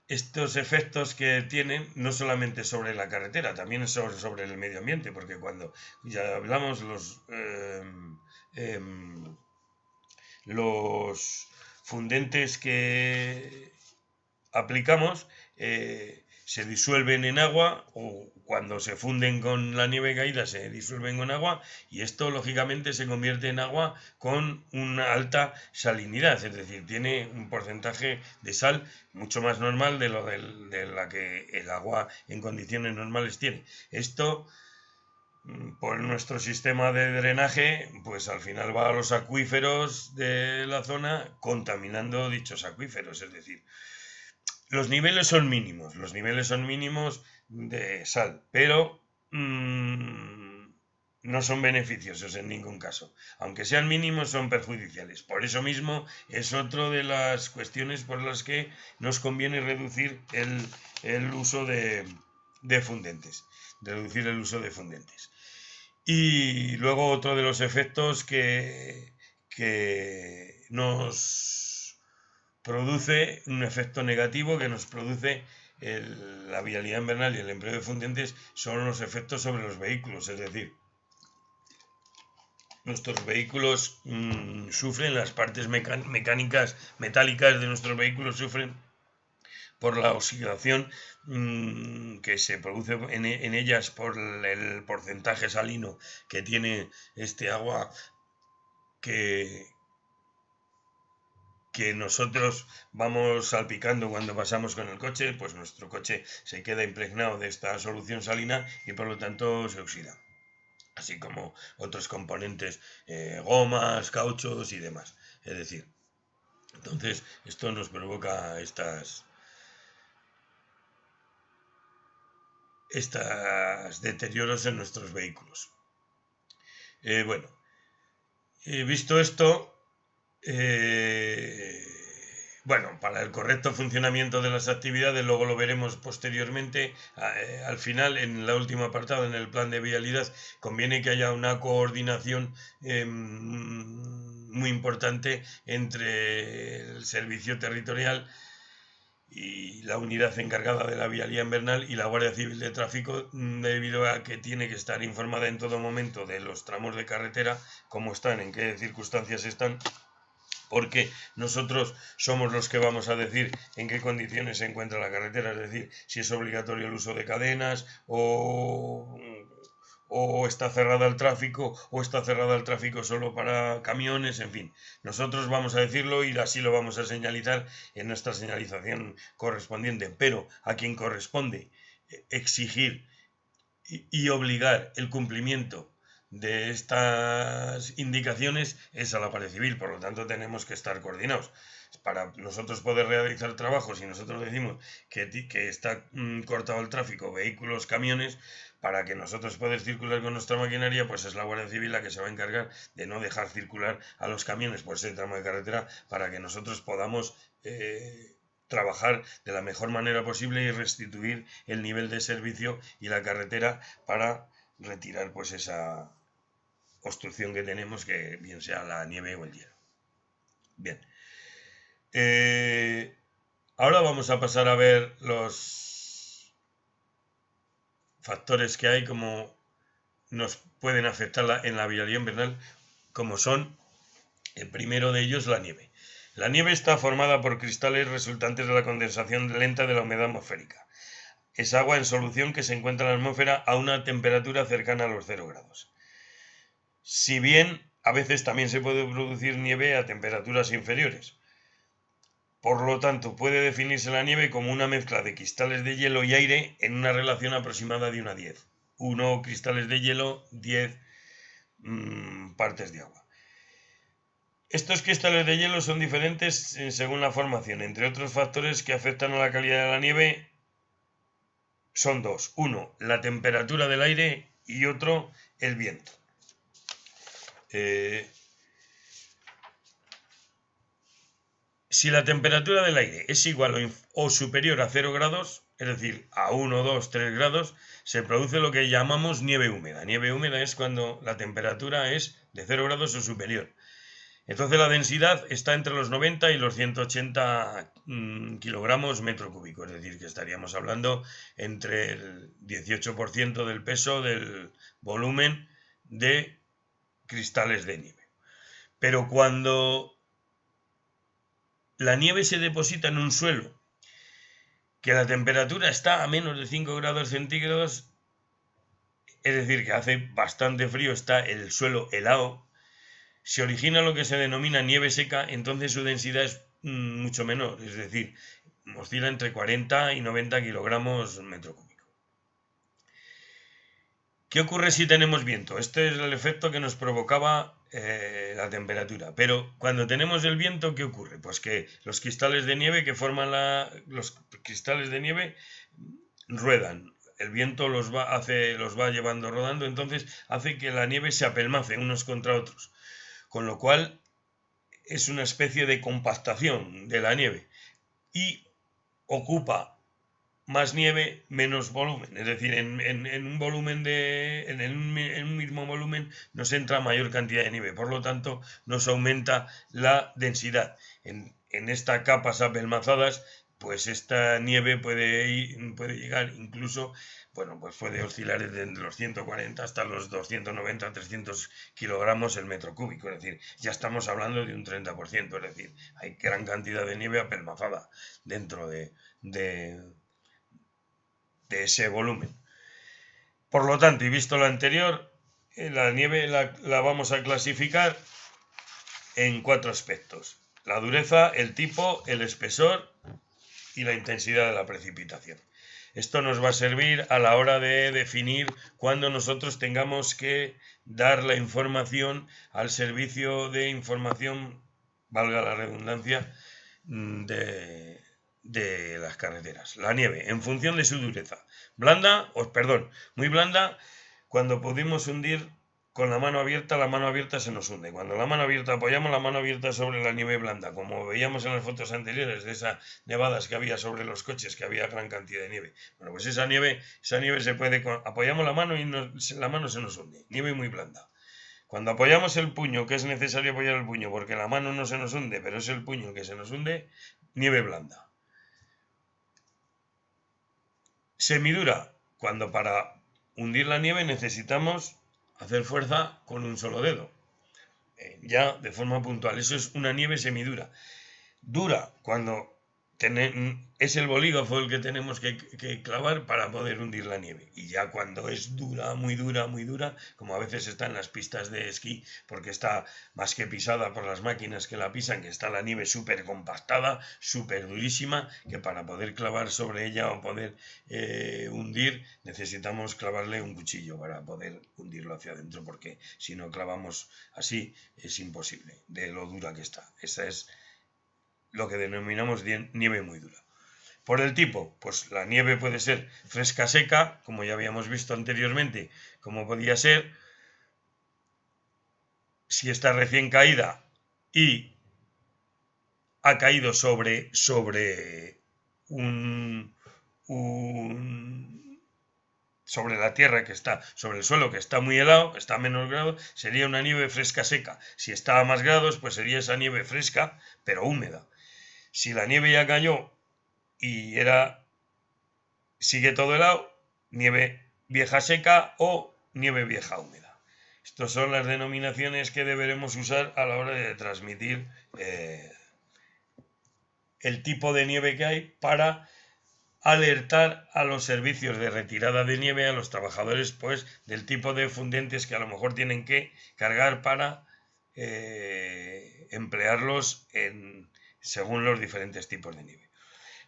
estos efectos que tienen no solamente sobre la carretera, también sobre el medio ambiente, porque cuando ya hablamos los fundentes que aplicamos se disuelven en agua, o cuando se funden con la nieve caída se disuelven con agua, y esto lógicamente se convierte en agua con una alta salinidad, es decir, tiene un porcentaje de sal mucho más normal de la que el agua en condiciones normales tiene. Esto, por nuestro sistema de drenaje, pues al final va a los acuíferos de la zona contaminando dichos acuíferos, es decir, los niveles son mínimos de sal, pero no son beneficiosos en ningún caso. Aunque sean mínimos, son perjudiciales. Por eso mismo es otra de las cuestiones por las que nos conviene reducir el uso de fundentes. Y luego otro de los efectos que nos produce, un efecto negativo que nos produce la vialidad invernal y el empleo de fundentes, son los efectos sobre los vehículos. Es decir, nuestros vehículos sufren, las partes mecánicas, metálicas de nuestros vehículos sufren por la oxidación que se produce en ellas por el porcentaje salino que tiene este agua que nosotros vamos salpicando cuando pasamos con el coche. Pues nuestro coche se queda impregnado de esta solución salina y por lo tanto se oxida, así como otros componentes, gomas, cauchos y demás. Es decir, entonces esto nos provoca estos deterioros en nuestros vehículos. Bueno, visto esto, bueno, para el correcto funcionamiento de las actividades, luego lo veremos posteriormente, al final, en la última apartado, en el plan de vialidad, conviene que haya una coordinación muy importante entre el servicio territorial y la unidad encargada de la vialidad invernal y la Guardia Civil de Tráfico, debido a que tiene que estar informada en todo momento de los tramos de carretera, cómo están, en qué circunstancias están, porque nosotros somos los que vamos a decir en qué condiciones se encuentra la carretera, es decir, si es obligatorio el uso de cadenas o está cerrada al tráfico, o está cerrada al tráfico solo para camiones, en fin. Nosotros vamos a decirlo y así lo vamos a señalizar en nuestra señalización correspondiente, pero a quien corresponde exigir y obligar el cumplimiento de estas indicaciones es a la Guardia Civil. Por lo tanto, tenemos que estar coordinados. Para nosotros poder realizar trabajos, si nosotros decimos que está cortado el tráfico, vehículos, camiones, para que nosotros poder circular con nuestra maquinaria, pues es la Guardia Civil la que se va a encargar de no dejar circular a los camiones por ese tramo de carretera, para que nosotros podamos trabajar de la mejor manera posible y restituir el nivel de servicio y la carretera para retirar pues esa obstrucción que tenemos, que bien sea la nieve o el hielo. Bien. Ahora vamos a pasar a ver los factores que hay como nos pueden afectar en la vialidad invernal, como son, el primero de ellos, la nieve. La nieve está formada por cristales resultantes de la condensación lenta de la humedad atmosférica. Es agua en solución que se encuentra en la atmósfera a una temperatura cercana a los 0 grados. Si bien a veces también se puede producir nieve a temperaturas inferiores. Por lo tanto, puede definirse la nieve como una mezcla de cristales de hielo y aire en una relación aproximada de 1 a 10. 1 cristales de hielo, 10 partes de agua. Estos cristales de hielo son diferentes según la formación. Entre otros factores que afectan a la calidad de la nieve son dos. Uno, la temperatura del aire, y otro, el viento. Si la temperatura del aire es igual o superior a 0 grados, es decir, a 1, 2, 3 grados, se produce lo que llamamos nieve húmeda. Nieve húmeda es cuando la temperatura es de 0 grados o superior. Entonces la densidad está entre los 90 y los 180 kilogramos metro cúbico, es decir, que estaríamos hablando entre el 18% del peso del volumen de cristales de nieve. Pero cuando la nieve se deposita en un suelo que la temperatura está a menos de 5 grados centígrados, es decir, que hace bastante frío, está el suelo helado, se origina lo que se denomina nieve seca. Entonces su densidad es mucho menor, es decir, oscila entre 40 y 90 kilogramos metro cúbico. ¿Qué ocurre si tenemos viento? Este es el efecto que nos provocaba la temperatura. Pero cuando tenemos el viento, ¿qué ocurre? Pues que los cristales de nieve que forman los cristales de nieve ruedan. El viento los va llevando rodando, entonces hace que la nieve se apelmace unos contra otros. Con lo cual es una especie de compactación de la nieve y ocupa más nieve, menos volumen. Es decir, en un volumen en un mismo volumen nos entra mayor cantidad de nieve. Por lo tanto, nos aumenta la densidad. En estas capas apelmazadas, pues esta nieve puede llegar incluso, bueno, pues puede oscilar desde los 140 hasta los 290, 300 kilogramos el metro cúbico. Es decir, ya estamos hablando de un 30%. Es decir, hay gran cantidad de nieve apelmazada dentro de ese volumen. Por lo tanto, y visto lo anterior, la nieve la vamos a clasificar en 4 aspectos: la dureza, el tipo, el espesor y la intensidad de la precipitación. Esto nos va a servir a la hora de definir cuándo nosotros tengamos que dar la información al servicio de información, valga la redundancia, de las carreteras. La nieve, en función de su dureza. Muy blanda, cuando pudimos hundir con la mano abierta se nos hunde. Cuando la mano abierta apoyamos la mano abierta sobre la nieve blanda, como veíamos en las fotos anteriores de esas nevadas que había sobre los coches, que había gran cantidad de nieve. Bueno, pues esa nieve se puede, apoyamos la mano y la mano se nos hunde. Nieve muy blanda. Cuando apoyamos el puño, que es necesario apoyar el puño porque la mano no se nos hunde, pero es el puño el que se nos hunde, nieve blanda. Semidura, cuando para hundir la nieve necesitamos hacer fuerza con un solo dedo, ya de forma puntual. Eso es una nieve semidura. Dura, cuando es el bolígrafo el que tenemos que clavar para poder hundir la nieve. Y ya cuando es dura, muy dura, como a veces está en las pistas de esquí, porque está más que pisada por las máquinas que la pisan, que está la nieve súper compactada, súper durísima, que para poder clavar sobre ella o poder hundir, necesitamos clavarle un cuchillo para poder hundirlo hacia adentro, porque si no clavamos así es imposible, de lo dura que está. Esa es lo que denominamos nieve muy dura. Por el tipo, pues la nieve puede ser fresca seca, como ya habíamos visto anteriormente, como podía ser si está recién caída y ha caído sobre sobre la tierra que está, sobre el suelo que está muy helado, que está a menos grados, sería una nieve fresca seca. Si está a más grados, pues sería esa nieve fresca, pero húmeda. Si la nieve ya cayó y sigue todo helado, nieve vieja seca o nieve vieja húmeda. Estas son las denominaciones que deberemos usar a la hora de transmitir el tipo de nieve que hay para alertar a los servicios de retirada de nieve, a los trabajadores, pues, del tipo de fundentes que a lo mejor tienen que cargar para emplearlos según los diferentes tipos de nieve.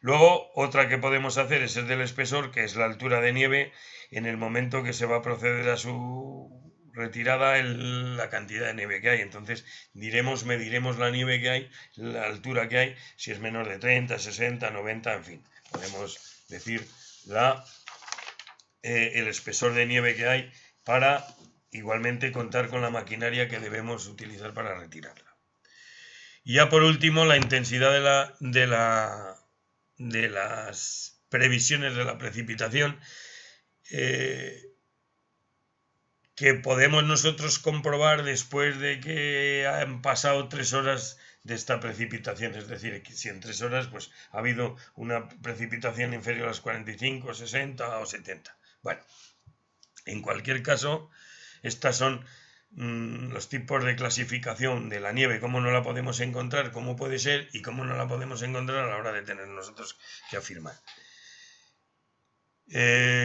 Luego, otra que podemos hacer es el del espesor, que es la altura de nieve en el momento que se va a proceder a su retirada, la cantidad de nieve que hay. Entonces, mediremos la nieve que hay, la altura que hay, si es menor de 30, 60, 90, en fin. Podemos decir el espesor de nieve que hay para igualmente contar con la maquinaria que debemos utilizar para retirarla. Y ya por último, la intensidad de las previsiones de la precipitación, que podemos nosotros comprobar después de que han pasado 3 horas de esta precipitación. Es decir, que si en 3 horas pues, ha habido una precipitación inferior a las 45, 60 o 70. Bueno, en cualquier caso, estas son los tipos de clasificación de la nieve, cómo no la podemos encontrar, cómo puede ser y cómo no la podemos encontrar a la hora de tener nosotros que afirmar.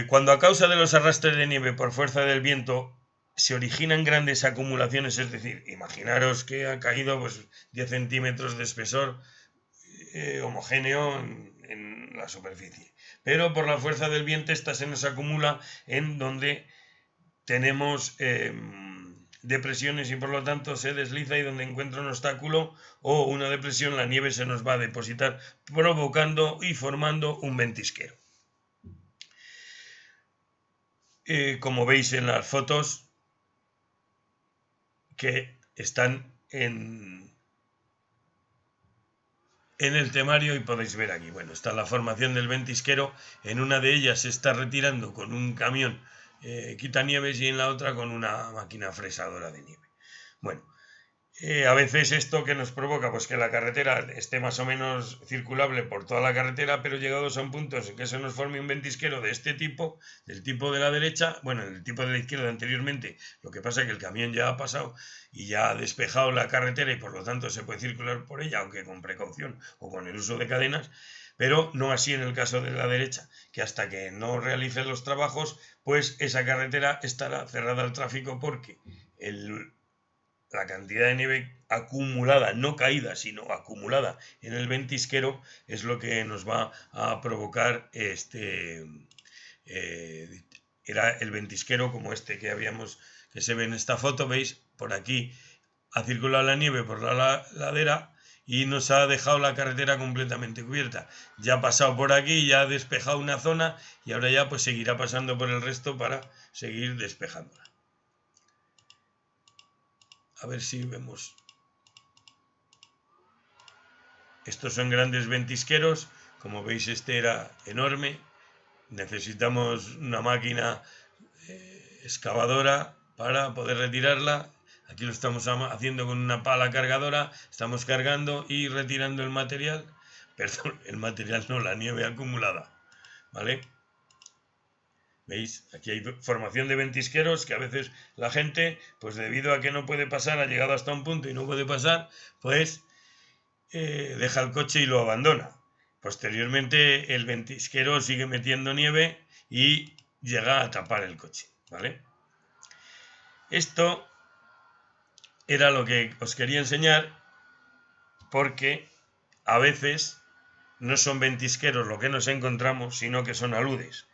Cuando a causa de los arrastres de nieve por fuerza del viento se originan grandes acumulaciones, es decir, imaginaros que ha caído pues, 10 centímetros de espesor homogéneo en la superficie, pero por la fuerza del viento esta se nos acumula en donde tenemos depresiones y por lo tanto se desliza, y donde encuentra un obstáculo o una depresión la nieve se nos va a depositar, provocando y formando un ventisquero. Como veis en las fotos que están en en el temario y podéis ver aquí. Bueno, está la formación del ventisquero. En una de ellas se está retirando con un camión quitanieves y en la otra con una máquina fresadora de nieve. Bueno, a veces esto que nos provoca, pues que la carretera esté más o menos circulable por toda la carretera, pero llegados a un punto en que se nos forme un ventisquero de este tipo, del tipo de la derecha, bueno, el tipo de la izquierda anteriormente, lo que pasa es que el camión ya ha pasado y ya ha despejado la carretera y por lo tanto se puede circular por ella, aunque con precaución o con el uso de cadenas, pero no así en el caso de la derecha, que hasta que no realice los trabajos, pues esa carretera estará cerrada al tráfico porque la cantidad de nieve acumulada, no caída, sino acumulada en el ventisquero, es lo que nos va a provocar era el ventisquero como este que se ve en esta foto, veis, por aquí ha circulado la nieve por la ladera y nos ha dejado la carretera completamente cubierta. Ya ha pasado por aquí, ya ha despejado una zona y ahora ya pues seguirá pasando por el resto para seguir despejándola. A ver si vemos. Estos son grandes ventisqueros. Como veis, este era enorme. Necesitamos una máquina excavadora para poder retirarla. Aquí lo estamos haciendo con una pala cargadora. Estamos cargando y retirando el material. Perdón, el material no, la nieve acumulada. ¿Vale? ¿Veis? Aquí hay formación de ventisqueros que a veces la gente, pues debido a que no puede pasar, ha llegado hasta un punto y no puede pasar, pues deja el coche y lo abandona. Posteriormente el ventisquero sigue metiendo nieve y llega a tapar el coche, ¿vale? Esto era lo que os quería enseñar porque a veces no son ventisqueros lo que nos encontramos, sino que son aludes.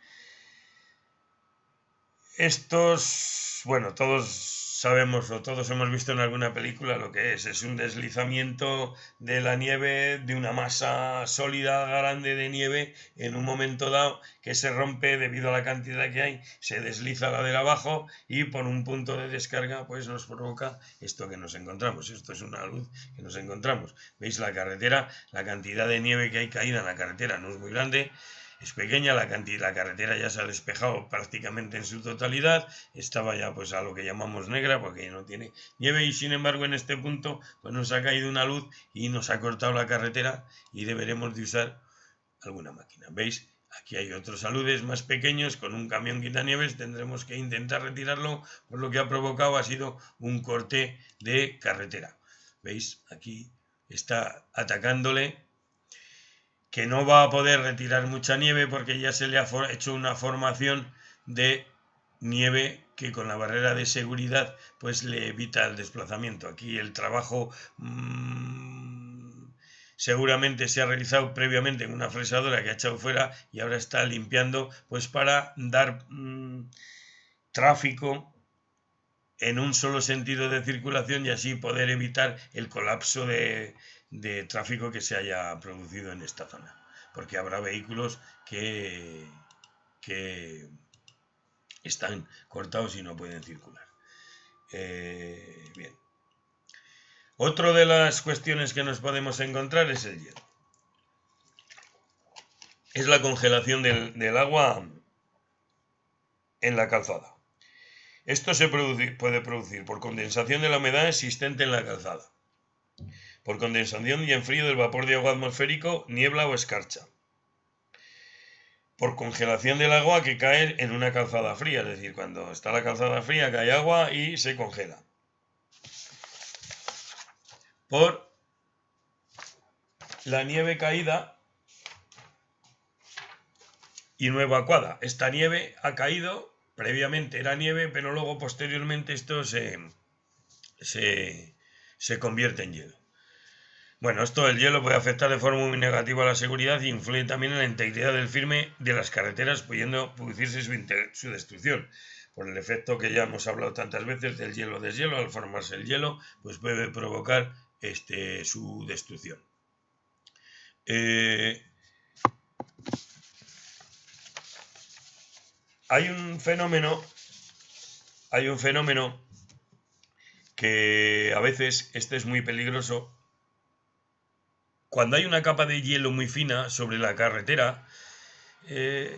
Estos, bueno, todos sabemos o todos hemos visto en alguna película lo que es un deslizamiento de la nieve, de una masa sólida grande de nieve en un momento dado que se rompe debido a la cantidad que hay, se desliza la de abajo y por un punto de descarga pues nos provoca esto que nos encontramos. Esto es una luz que nos encontramos. ¿Veis la carretera? La cantidad de nieve que hay caída en la carretera no es muy grande. Es pequeña, la carretera ya se ha despejado prácticamente en su totalidad, estaba ya pues a lo que llamamos negra porque no tiene nieve y sin embargo en este punto pues nos ha caído una luz y nos ha cortado la carretera y deberemos de usar alguna máquina. ¿Veis? Aquí hay otros aludes más pequeños con un camión quitanieves, tendremos que intentar retirarlo, por lo que ha provocado ha sido un corte de carretera. ¿Veis? Aquí está atacándole, que no va a poder retirar mucha nieve porque ya se le ha hecho una formación de nieve que con la barrera de seguridad pues le evita el desplazamiento. Aquí el trabajo seguramente se ha realizado previamente en una fresadora que ha echado fuera y ahora está limpiando pues para dar tráfico en un solo sentido de circulación y así poder evitar el colapso de tráfico que se haya producido en esta zona, porque habrá vehículos que están cortados y no pueden circular. Bien. Otra de las cuestiones que nos podemos encontrar es el hielo. Es la congelación del agua en la calzada. Esto se puede producir por condensación de la humedad existente en la calzada, por condensación y enfrío del vapor de agua atmosférico, niebla o escarcha, por congelación del agua que cae en una calzada fría, es decir, cuando está la calzada fría cae agua y se congela, por la nieve caída y no evacuada. Esta nieve ha caído, previamente era nieve, pero luego posteriormente esto se convierte en hielo. Bueno, esto del hielo puede afectar de forma muy negativa a la seguridad e influye también en la integridad del firme de las carreteras, pudiendo producirse su destrucción. Por el efecto que ya hemos hablado tantas veces del hielo-deshielo, al formarse el hielo, pues puede provocar su destrucción. Hay un fenómeno que a veces este es muy peligroso, cuando hay una capa de hielo muy fina sobre la carretera, que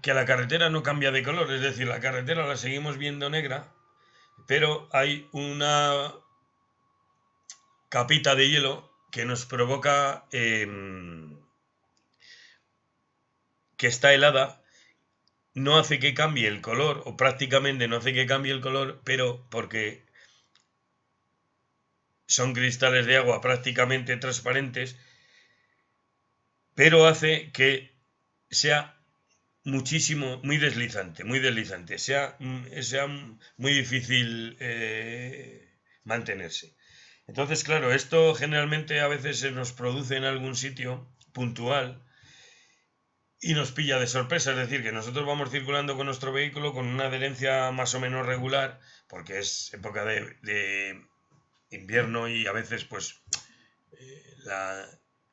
la carretera no cambia de color, es decir, la carretera la seguimos viendo negra, pero hay una capita de hielo que nos provoca que está helada, no hace que cambie el color, o prácticamente no hace que cambie el color, pero porque son cristales de agua prácticamente transparentes, pero hace que sea muchísimo, muy deslizante, sea muy difícil mantenerse. Entonces, claro, esto generalmente a veces se nos produce en algún sitio puntual y nos pilla de sorpresa, es decir, que nosotros vamos circulando con nuestro vehículo con una adherencia más o menos regular, porque es época de invierno y a veces pues la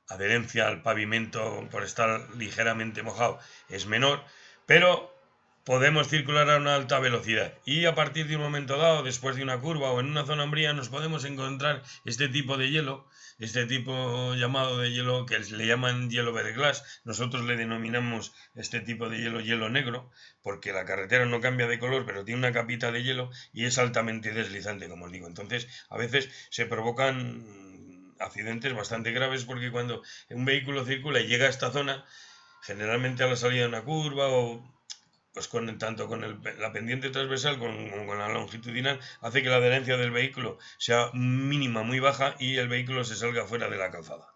adherencia al pavimento por estar ligeramente mojado es menor, pero podemos circular a una alta velocidad y a partir de un momento dado, después de una curva o en una zona umbría, nos podemos encontrar este tipo de hielo, este tipo llamado de hielo que le llaman hielo verglass. Nosotros le denominamos este tipo de hielo negro, porque la carretera no cambia de color, pero tiene una capita de hielo y es altamente deslizante, como os digo. Entonces, a veces se provocan accidentes bastante graves porque cuando un vehículo circula y llega a esta zona, generalmente a la salida de una curva o pues tanto con la pendiente transversal como con la longitudinal, hace que la adherencia del vehículo sea mínima, muy baja y el vehículo se salga fuera de la calzada.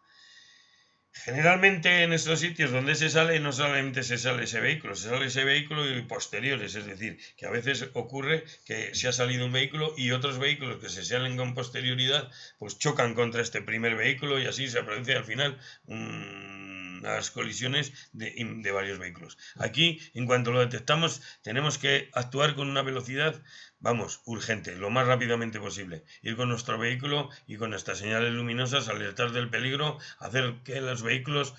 Generalmente en estos sitios donde se sale, no solamente se sale ese vehículo y posteriores, es decir, que a veces ocurre que se ha salido un vehículo y otros vehículos que se salen con posterioridad, pues chocan contra este primer vehículo y así se produce al final unas colisiones de varios vehículos. Aquí, en cuanto lo detectamos, tenemos que actuar con una velocidad, vamos, urgente, lo más rápidamente posible. Ir con nuestro vehículo y con nuestras señales luminosas, alertar del peligro, hacer que los vehículos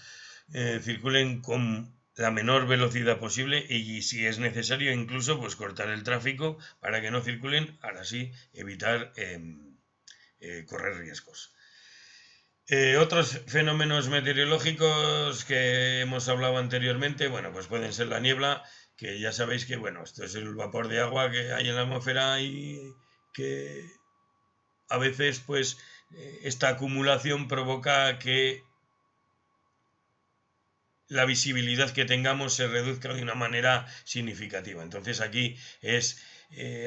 circulen con la menor velocidad posible y si es necesario incluso pues cortar el tráfico para que no circulen, ahora sí evitar correr riesgos. Otros fenómenos meteorológicos que hemos hablado anteriormente, bueno, pues pueden ser la niebla, que ya sabéis que, bueno, esto es el vapor de agua que hay en la atmósfera y que a veces, pues, esta acumulación provoca que la visibilidad que tengamos se reduzca de una manera significativa. Entonces aquí es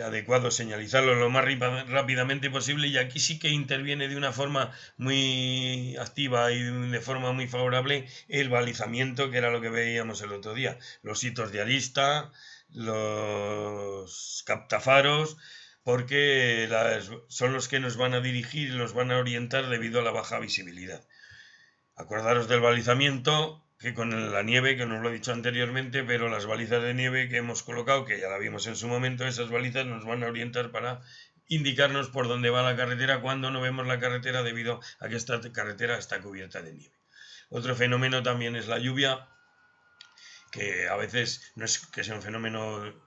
adecuado señalizarlo lo más rápidamente posible y aquí sí que interviene de una forma muy activa y de forma muy favorable el balizamiento, que era lo que veíamos el otro día. Los hitos de arista, los captafaros, porque son los que nos van a dirigir y nos van a orientar debido a la baja visibilidad. Acordaros del balizamiento, que con la nieve, que nos lo he dicho anteriormente, pero las balizas de nieve que hemos colocado, que ya la vimos en su momento, esas balizas nos van a orientar para indicarnos por dónde va la carretera cuando no vemos la carretera debido a que esta carretera está cubierta de nieve. Otro fenómeno también es la lluvia, que a veces no es que sea un fenómeno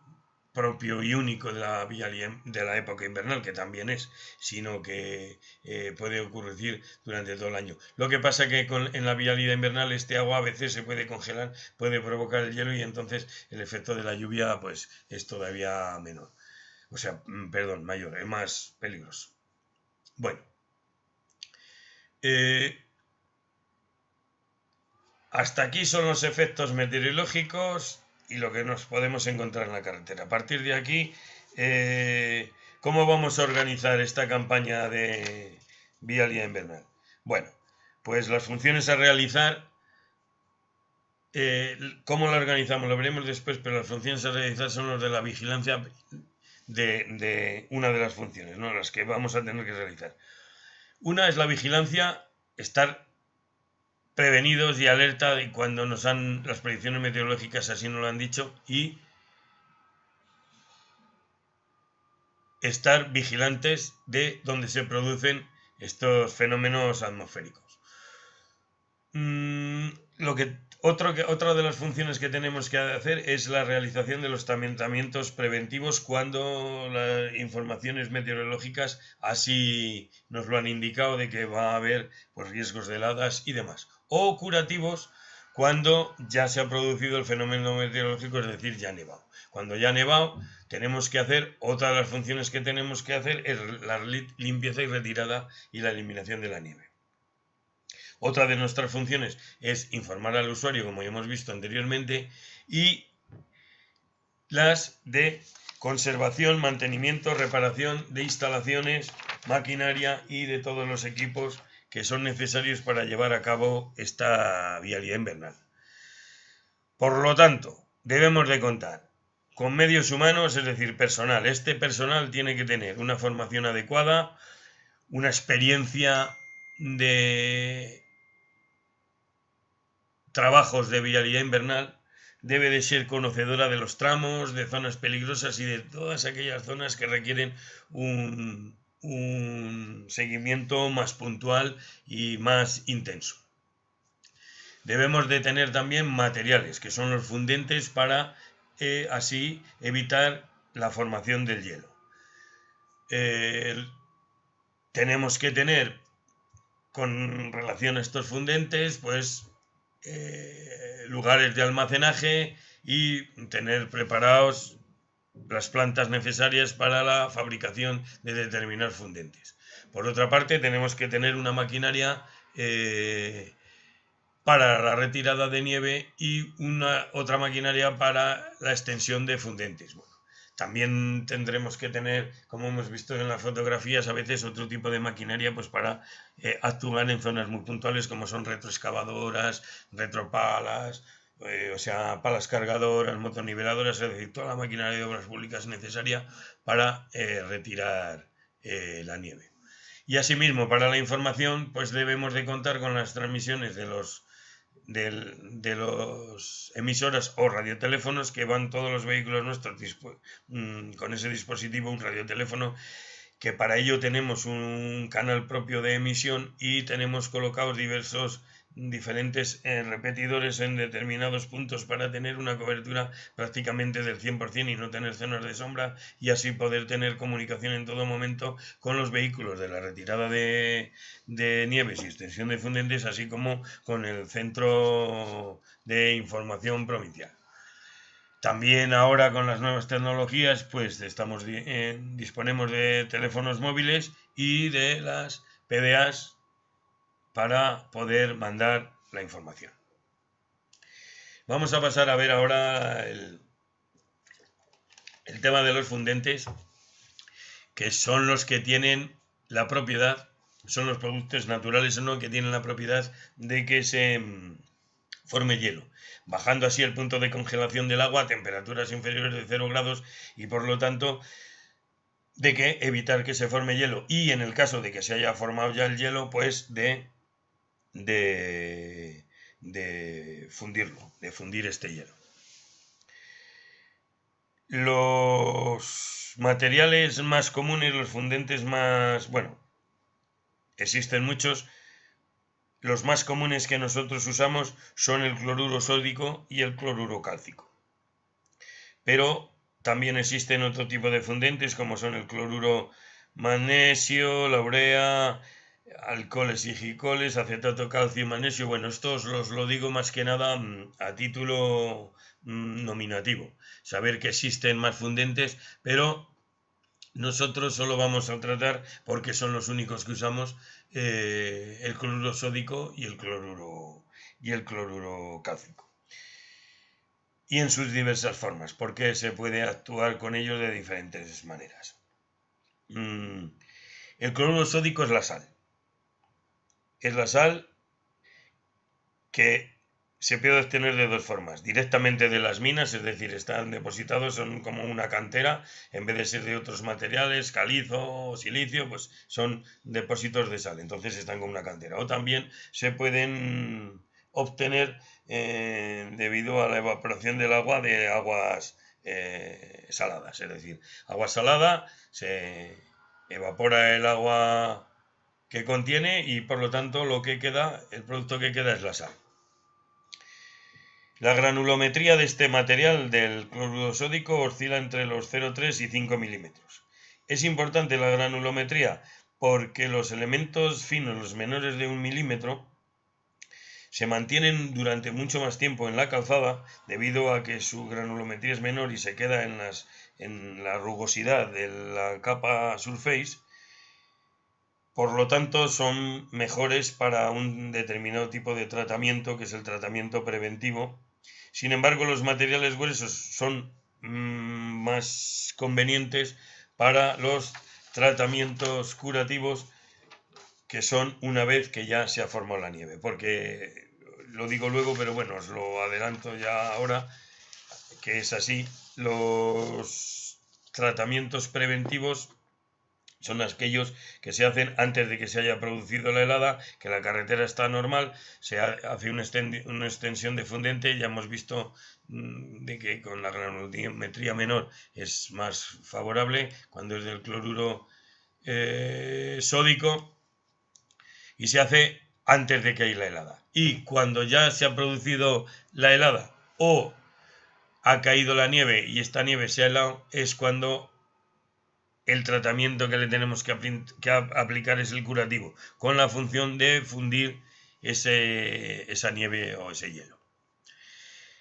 propio y único de la época invernal, que también es, sino que puede ocurrir durante todo el año. Lo que pasa que en la vialidad invernal este agua a veces se puede congelar, puede provocar el hielo y entonces el efecto de la lluvia pues es todavía menor. O sea, perdón, mayor, es más peligroso. Bueno. Hasta aquí son los efectos meteorológicos y lo que nos podemos encontrar en la carretera. A partir de aquí, ¿cómo vamos a organizar esta campaña de vialidad invernal? Bueno, pues las funciones a realizar, ¿cómo la organizamos? Lo veremos después, pero las funciones a realizar son las de la vigilancia de una de las funciones, ¿no? Las que vamos a tener que realizar. Una es la vigilancia, estar prevenidos y alerta de cuando las predicciones meteorológicas así nos lo han dicho y estar vigilantes de donde se producen estos fenómenos atmosféricos. Otra de las funciones que tenemos que hacer es la realización de los tratamientos preventivos cuando las informaciones meteorológicas así nos lo han indicado de que va a haber pues, riesgos de heladas y demás. O curativos cuando ya se ha producido el fenómeno meteorológico, es decir, ya ha nevado. Cuando ya ha nevado, tenemos que hacer, otra de las funciones que tenemos que hacer es la limpieza y retirada y la eliminación de la nieve. Otra de nuestras funciones es informar al usuario, como ya hemos visto anteriormente, y las de conservación, mantenimiento, reparación de instalaciones, maquinaria y de todos los equipos que son necesarios para llevar a cabo esta vialidad invernal. Por lo tanto, debemos de contar con medios humanos, es decir, personal. Este personal tiene que tener una formación adecuada, una experiencia de trabajos de vialidad invernal, debe de ser conocedora de los tramos, de zonas peligrosas y de todas aquellas zonas que requieren un seguimiento más puntual y más intenso. Debemos de tener también materiales, que son los fundentes, para así evitar la formación del hielo. Tenemos que tener, con relación a estos fundentes, pues lugares de almacenaje y tener preparados las plantas necesarias para la fabricación de determinados fundentes. Por otra parte, tenemos que tener una maquinaria para la retirada de nieve y otra maquinaria para la extensión de fundentes. Bueno, también tendremos que tener, como hemos visto en las fotografías, a veces otro tipo de maquinaria pues para actuar en zonas muy puntuales, como son retroexcavadoras, retropalas, o sea, palas cargadoras, motoniveladoras, es decir, toda la maquinaria de obras públicas necesaria para retirar la nieve. Y asimismo, para la información, pues debemos de contar con las transmisiones de los emisoras o radioteléfonos que van todos los vehículos nuestros con ese dispositivo, un radioteléfono, que para ello tenemos un canal propio de emisión y tenemos colocados diferentes repetidores en determinados puntos para tener una cobertura prácticamente del 100% y no tener zonas de sombra, y así poder tener comunicación en todo momento con los vehículos de la retirada de nieves y extensión de fundentes, así como con el centro de información provincial. También ahora con las nuevas tecnologías pues disponemos de teléfonos móviles y de las PDAs para poder mandar la información. Vamos a pasar a ver ahora el tema de los fundentes, que son los que tienen la propiedad, son los productos naturales o no que tienen la propiedad de que se forme hielo, bajando así el punto de congelación del agua a temperaturas inferiores de 0 grados y por lo tanto de que evitar que se forme hielo, y en el caso de que se haya formado ya el hielo, pues de fundirlo, de fundir este hielo. Los materiales más comunes, los fundentes más, bueno, existen muchos. Los más comunes que nosotros usamos son el cloruro sódico y el cloruro cálcico. Pero también existen otro tipo de fundentes como son el cloruro magnesio, la urea, alcoholes y gicoles, acetato, calcio y magnesio. Bueno, estos lo digo más que nada a título nominativo. Saber que existen más fundentes, pero nosotros solo vamos a tratar, porque son los únicos que usamos, el cloruro sódico y el cloruro cálcico. Y en sus diversas formas, porque se puede actuar con ellos de diferentes maneras. El cloruro sódico es la sal. Es la sal que se puede obtener de dos formas: directamente de las minas, es decir, están depositados, son como una cantera, en vez de ser de otros materiales, calizo o silicio, pues son depósitos de sal, entonces están como una cantera. O también se pueden obtener debido a la evaporación del agua de aguas saladas, es decir, agua salada, se evapora el agua que contiene y por lo tanto el producto que queda es la sal. La granulometría de este material del cloruro sódico oscila entre los 0,3 y 5 milímetros. Es importante la granulometría porque los elementos finos, los menores de 1 milímetro, se mantienen durante mucho más tiempo en la calzada debido a que su granulometría es menor y se queda en la rugosidad de la capa surface. Por lo tanto, son mejores para un determinado tipo de tratamiento, que es el tratamiento preventivo. Sin embargo, los materiales gruesos son más convenientes para los tratamientos curativos, que son una vez que ya se ha formado la nieve. Porque lo digo luego, pero bueno, os lo adelanto ya ahora, que es así. Los tratamientos preventivos son aquellos que se hacen antes de que se haya producido la helada, que la carretera está normal, se hace una extensión de fundente. Ya hemos visto de que con la granulometría menor es más favorable cuando es del cloruro sódico, y se hace antes de que haya la helada. Y cuando ya se ha producido la helada o ha caído la nieve y esta nieve se ha helado, es cuando el tratamiento que le tenemos que aplicar es el curativo, con la función de fundir esa nieve o ese hielo.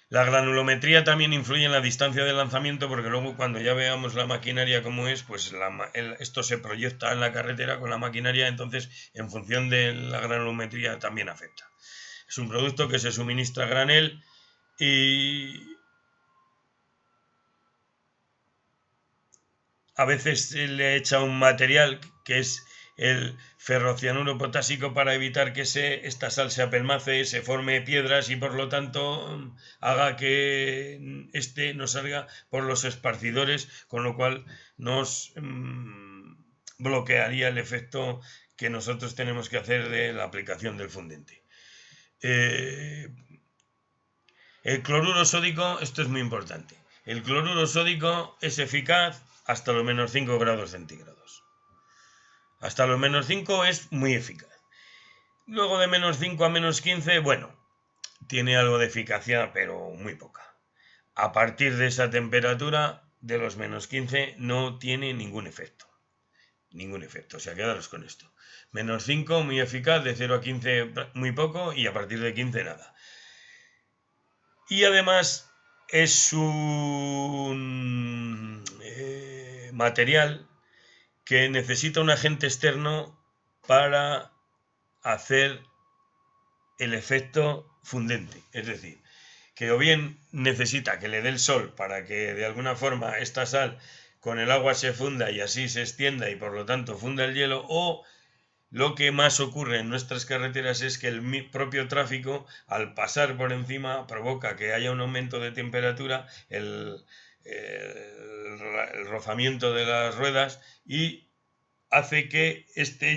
La granulometría también influye en la distancia de lanzamiento, porque luego cuando ya veamos la maquinaria como es, pues esto se proyecta en la carretera con la maquinaria, entonces en función de la granulometría también afecta. Es un producto que se suministra a granel y a veces le echa un material que es el ferrocianuro potásico para evitar que esta sal se apelmace, se forme piedras y por lo tanto haga que este no salga por los esparcidores, con lo cual nos bloquearía el efecto que nosotros tenemos que hacer de la aplicación del fundente. El cloruro sódico, esto es muy importante. El cloruro sódico es eficaz hasta los menos 5 grados centígrados. Hasta los menos 5 es muy eficaz. Luego de menos 5 a menos 15, bueno, tiene algo de eficacia, pero muy poca. A partir de esa temperatura, de los menos 15, no tiene ningún efecto. Ningún efecto, o sea, quedaros con esto. Menos 5, muy eficaz, de 0 a 15, muy poco, y a partir de 15, nada. Y además es un material que necesita un agente externo para hacer el efecto fundente. Es decir, que o bien necesita que le dé el sol para que de alguna forma esta sal con el agua se funda y así se extienda y por lo tanto funda el hielo, o lo que más ocurre en nuestras carreteras es que el propio tráfico, al pasar por encima, provoca que haya un aumento de temperatura, el rozamiento de las ruedas, y hace que este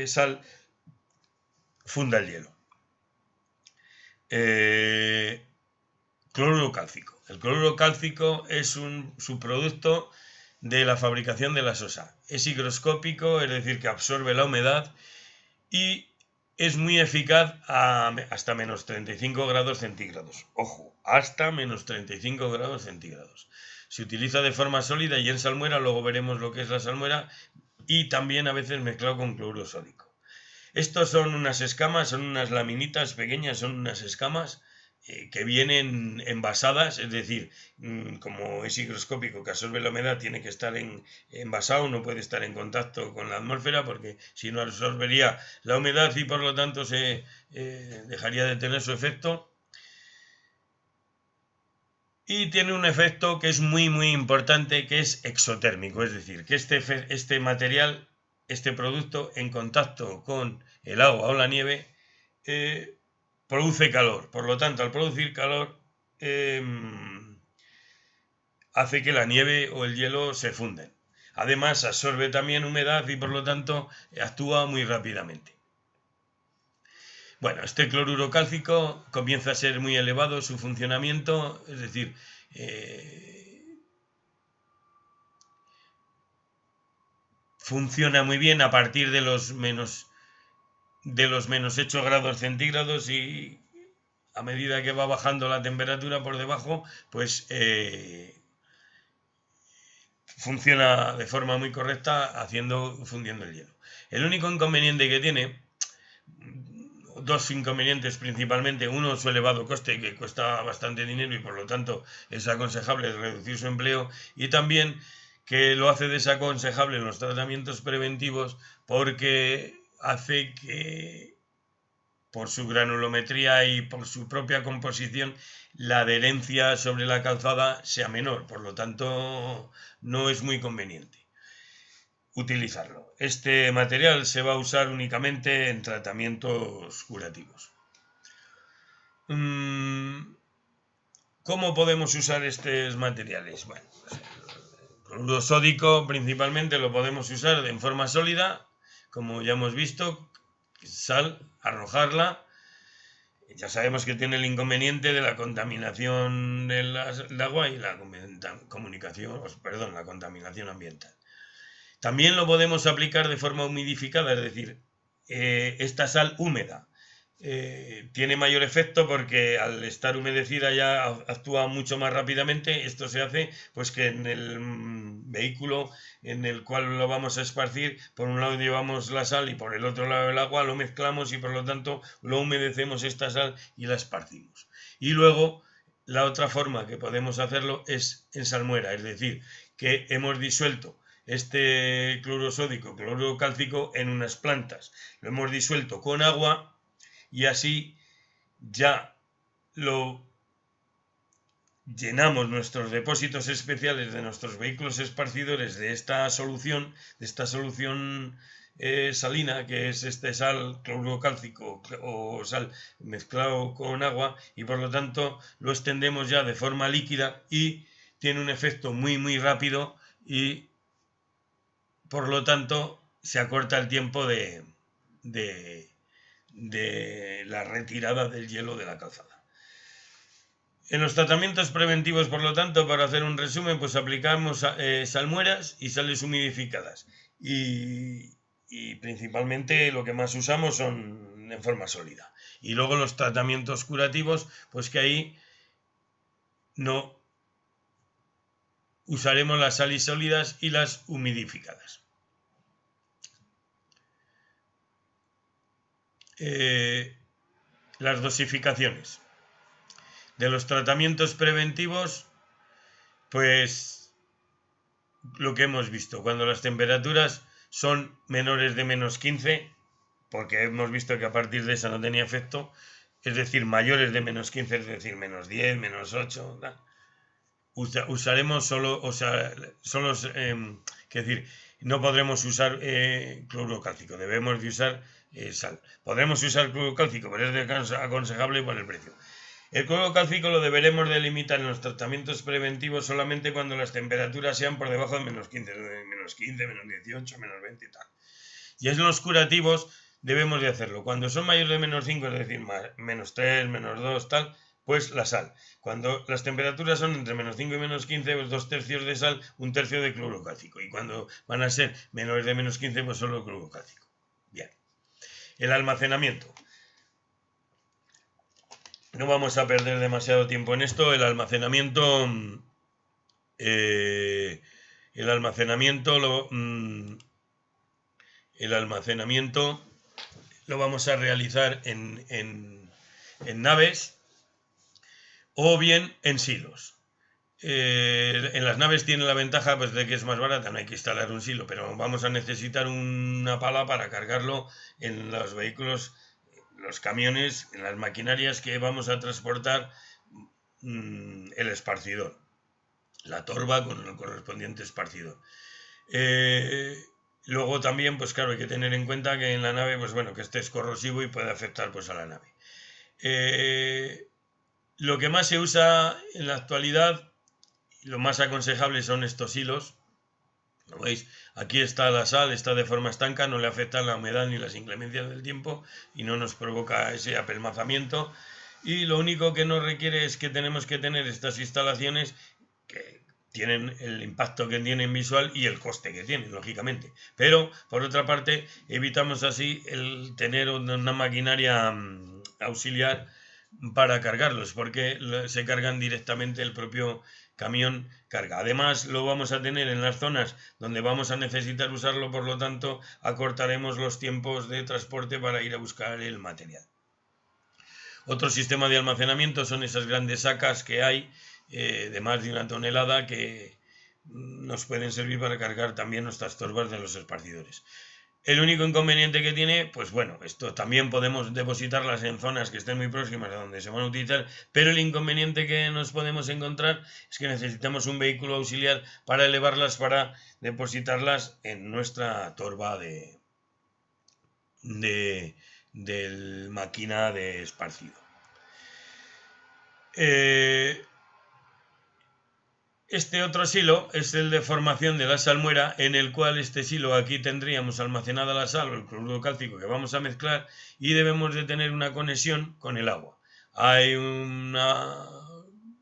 sal funda el hielo. Cloruro cálcico. El cloruro cálcico es un subproducto de la fabricación de la sosa. Es higroscópico, es decir, que absorbe la humedad y es muy eficaz hasta menos 35 grados centígrados. Ojo, hasta menos 35 grados centígrados. Se utiliza de forma sólida y en salmuera, luego veremos lo que es la salmuera, y también a veces mezclado con cloruro sódico. Estos son unas escamas, son unas laminitas pequeñas, son unas escamas que vienen envasadas, es decir, como es higroscópico, que absorbe la humedad, tiene que estar envasado, no puede estar en contacto con la atmósfera, porque si no absorbería la humedad y por lo tanto se dejaría de tener su efecto. Y tiene un efecto que es muy muy importante, que es exotérmico, es decir, que este material, este producto, en contacto con el agua o la nieve, produce calor. Por lo tanto, al producir calor, hace que la nieve o el hielo se funden. Además, absorbe también humedad y por lo tanto actúa muy rápidamente. Bueno, este cloruro cálcico comienza a ser muy elevado su funcionamiento, es decir, funciona muy bien a partir de los menos de los -8 grados centígrados, y a medida que va bajando la temperatura por debajo, pues funciona de forma muy correcta, fundiendo el hielo. El único inconveniente que tiene, dos inconvenientes principalmente: uno, su elevado coste, que cuesta bastante dinero y por lo tanto es aconsejable reducir su empleo, y también que lo hace desaconsejable en los tratamientos preventivos, porque hace que, por su granulometría y por su propia composición, la adherencia sobre la calzada sea menor, por lo tanto no es muy conveniente utilizarlo. Este material se va a usar únicamente en tratamientos curativos. ¿Cómo podemos usar estos materiales? Bueno, el cloruro sódico principalmente lo podemos usar en forma sólida, como ya hemos visto, sal, arrojarla. Ya sabemos que tiene el inconveniente de la contaminación del agua y la contaminación ambiental. También lo podemos aplicar de forma humidificada, es decir, esta sal húmeda tiene mayor efecto porque al estar humedecida ya actúa mucho más rápidamente. Esto se hace pues que en el vehículo en el cual lo vamos a esparcir, por un lado llevamos la sal y por el otro lado el agua, lo mezclamos y por lo tanto lo humedecemos esta sal y la esparcimos. Y luego la otra forma que podemos hacerlo es en salmuera, es decir, que hemos disuelto este cloruro sódico, cloruro cálcico en unas plantas, lo hemos disuelto con agua y así ya lo llenamos nuestros depósitos especiales de nuestros vehículos esparcidores de esta solución salina, que es este sal, cloruro cálcico o sal mezclado con agua, y por lo tanto lo extendemos ya de forma líquida y tiene un efecto muy muy rápido y por lo tanto se acorta el tiempo de la retirada del hielo de la calzada. En los tratamientos preventivos, por lo tanto, para hacer un resumen, pues aplicamos salmueras y sales humidificadas, y principalmente lo que más usamos son en forma sólida. Y luego los tratamientos curativos, pues que ahí no usaremos las sales sólidas y las humidificadas. Las dosificaciones de los tratamientos preventivos, pues lo que hemos visto, cuando las temperaturas son menores de -15, porque hemos visto que a partir de esa no tenía efecto, es decir, mayores de -15, es decir, -10, -8, usaremos solo, es decir, no podremos usar cloruro cálcico, debemos de usar sal. Podremos usar cloruro cálcico, pero es aconsejable por el precio. El cloruro cálcico lo deberemos de limitar en los tratamientos preventivos solamente cuando las temperaturas sean por debajo de -15, -18, -20 y tal. Y en los curativos debemos de hacerlo cuando son mayores de -5, es decir, -3, -2, tal, pues la sal. Cuando las temperaturas son entre -5 y -15, pues 2/3 de sal, 1/3 de cloruro cálcico. Y cuando van a ser menores de -15, pues solo cloruro cálcico. Bien. El almacenamiento. No vamos a perder demasiado tiempo en esto. El almacenamiento lo vamos a realizar en naves o bien en silos. En las naves tiene la ventaja pues, de que es más barata, no hay que instalar un silo, pero vamos a necesitar una pala para cargarlo en los vehículos, los camiones, en las maquinarias que vamos a transportar el esparcidor, la torba con el correspondiente esparcidor. Luego también, pues claro, hay que tener en cuenta que en la nave, pues bueno, que este es corrosivo y puede afectar pues a la nave. Lo que más se usa en la actualidad, lo más aconsejable son estos hilos. ¿Lo veis? Aquí está la sal, está de forma estanca, no le afecta la humedad ni las inclemencias del tiempo y no nos provoca ese apelmazamiento. Y lo único que nos requiere es que tenemos que tener estas instalaciones que tienen el impacto que tienen visual y el coste que tienen, lógicamente. Pero, por otra parte, evitamos así el tener una maquinaria auxiliar para cargarlos, porque se cargan directamente el propio camión carga. Además, lo vamos a tener en las zonas donde vamos a necesitar usarlo, por lo tanto, acortaremos los tiempos de transporte para ir a buscar el material. Otro sistema de almacenamiento son esas grandes sacas que hay de más de 1 tonelada que nos pueden servir para cargar también nuestras torbas de los esparcidores. El único inconveniente que tiene, pues bueno, esto también podemos depositarlas en zonas que estén muy próximas a donde se van a utilizar, pero el inconveniente que nos podemos encontrar es que necesitamos un vehículo auxiliar para elevarlas, para depositarlas en nuestra torba de máquina de esparcido. Este otro silo es el de formación de la salmuera, en el cual este silo aquí tendríamos almacenada la sal o el cloruro cálcico que vamos a mezclar y debemos de tener una conexión con el agua. Hay un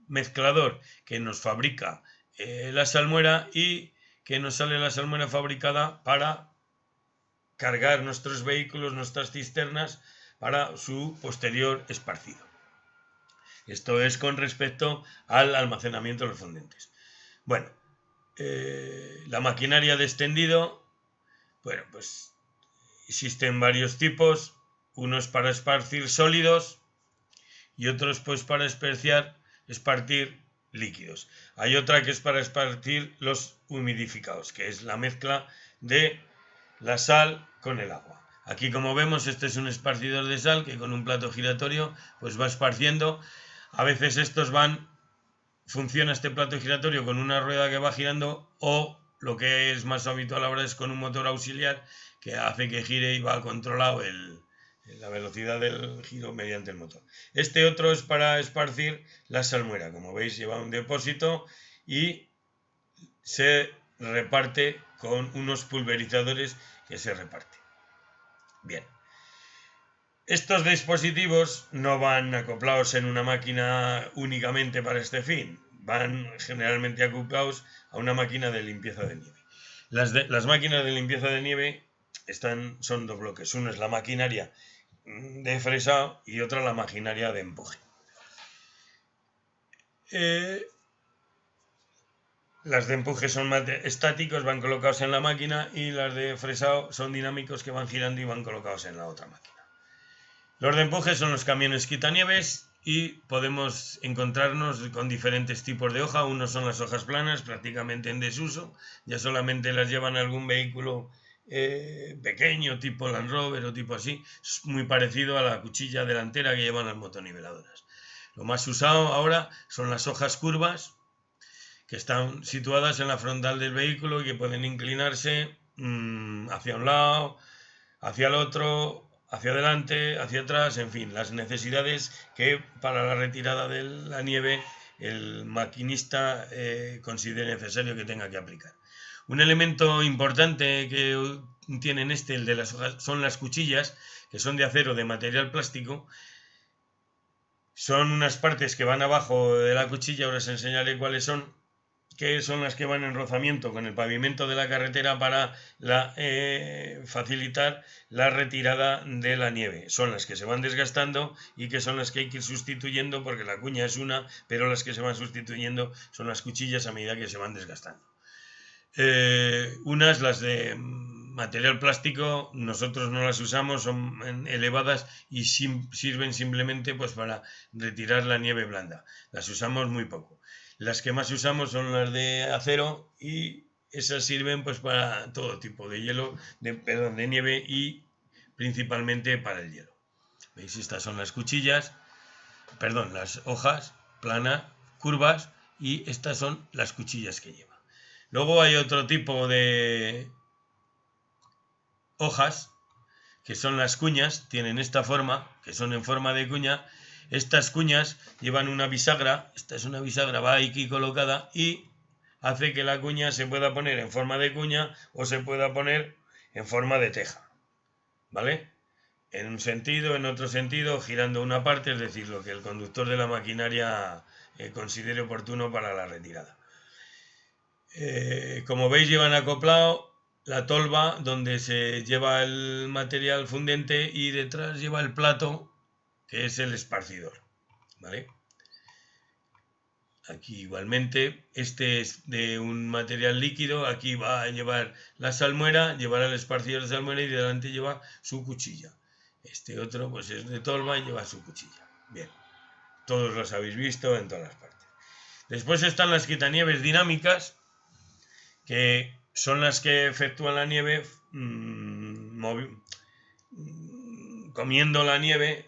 mezclador que nos fabrica la salmuera y que nos sale la salmuera fabricada para cargar nuestros vehículos, nuestras cisternas, para su posterior esparcido. Esto es con respecto al almacenamiento de los fundentes. Bueno, la maquinaria de extendido, bueno, pues existen varios tipos, unos para esparcir sólidos y otros pues para esparcir líquidos. Hay otra que es para esparcir los humidificados, que es la mezcla de la sal con el agua. Aquí, como vemos, este es un esparcidor de sal que con un plato giratorio pues va esparciendo. A veces funciona este plato giratorio con una rueda que va girando, o lo que es más habitual ahora es con un motor auxiliar que hace que gire y va controlado la velocidad del giro mediante el motor. Este otro es para esparcir la salmuera. Como veis, lleva un depósito y se reparte con unos pulverizadores que se reparten. Bien. Estos dispositivos no van acoplados en una máquina únicamente para este fin, van generalmente acoplados a una máquina de limpieza de nieve. Las máquinas de limpieza de nieve son dos bloques, uno es la maquinaria de fresado y otra la maquinaria de empuje. Las de empuje son estáticos, van colocados en la máquina, y las de fresado son dinámicos, que van girando y van colocados en la otra máquina. Los de empuje son los camiones quitanieves y podemos encontrarnos con diferentes tipos de hoja. Unos son las hojas planas, prácticamente en desuso, ya solamente las llevan algún vehículo pequeño, tipo Land Rover o tipo así. Es muy parecido a la cuchilla delantera que llevan las motoniveladoras. Lo más usado ahora son las hojas curvas, que están situadas en la frontal del vehículo y que pueden inclinarse hacia un lado, hacia el otro, hacia adelante, hacia atrás, en fin, las necesidades que para la retirada de la nieve el maquinista considere necesario que tenga que aplicar. Un elemento importante que tienen el de las hojas, son las cuchillas, que son de acero, de material plástico. Son unas partes que van abajo de la cuchilla, ahora os enseñaré cuáles son, que son las que van en rozamiento con el pavimento de la carretera para facilitar la retirada de la nieve. Son las que se van desgastando y que son las que hay que ir sustituyendo, porque la cuña es una, pero las que se van sustituyendo son las cuchillas a medida que se van desgastando. Las de material plástico, nosotros no las usamos, son elevadas y sirven simplemente pues para retirar la nieve blanda. Las usamos muy poco. Las que más usamos son las de acero, y esas sirven pues para todo tipo de de nieve, y principalmente para el hielo. ¿Veis? Estas son las las hojas planas, curvas, y estas son las cuchillas que lleva. Luego hay otro tipo de hojas, que son las cuñas, tienen esta forma, que son en forma de cuña. Estas cuñas llevan una bisagra, esta es una bisagra, va aquí colocada, y hace que la cuña se pueda poner en forma de cuña o se pueda poner en forma de teja, ¿vale? En un sentido, en otro sentido, girando una parte, es decir, lo que el conductor de la maquinaria considere oportuno para la retirada. Como veis, llevan acoplado la tolva donde se lleva el material fundente y detrás lleva el plato, que es el esparcidor, ¿vale? Aquí igualmente, este es de un material líquido, aquí va a llevar la salmuera, llevará el esparcidor de salmuera y delante lleva su cuchilla. Este otro pues es de tolva y lleva su cuchilla. Bien, todos los habéis visto en todas las partes. Después están las quitanieves dinámicas, que son las que efectúan la nieve comiendo la nieve,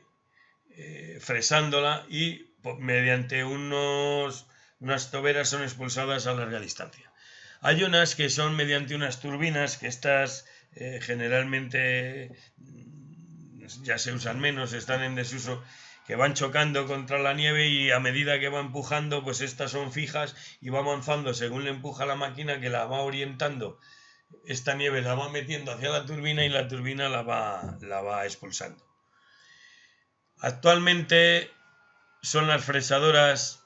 fresándola y mediante unas toberas son expulsadas a larga distancia. Hay unas que son mediante unas turbinas, que estas generalmente ya se usan menos, están en desuso, que van chocando contra la nieve y a medida que va empujando, pues estas son fijas y va avanzando según le empuja la máquina, que la va orientando. Esta nieve la va metiendo hacia la turbina y la turbina la va expulsando. Actualmente son las fresadoras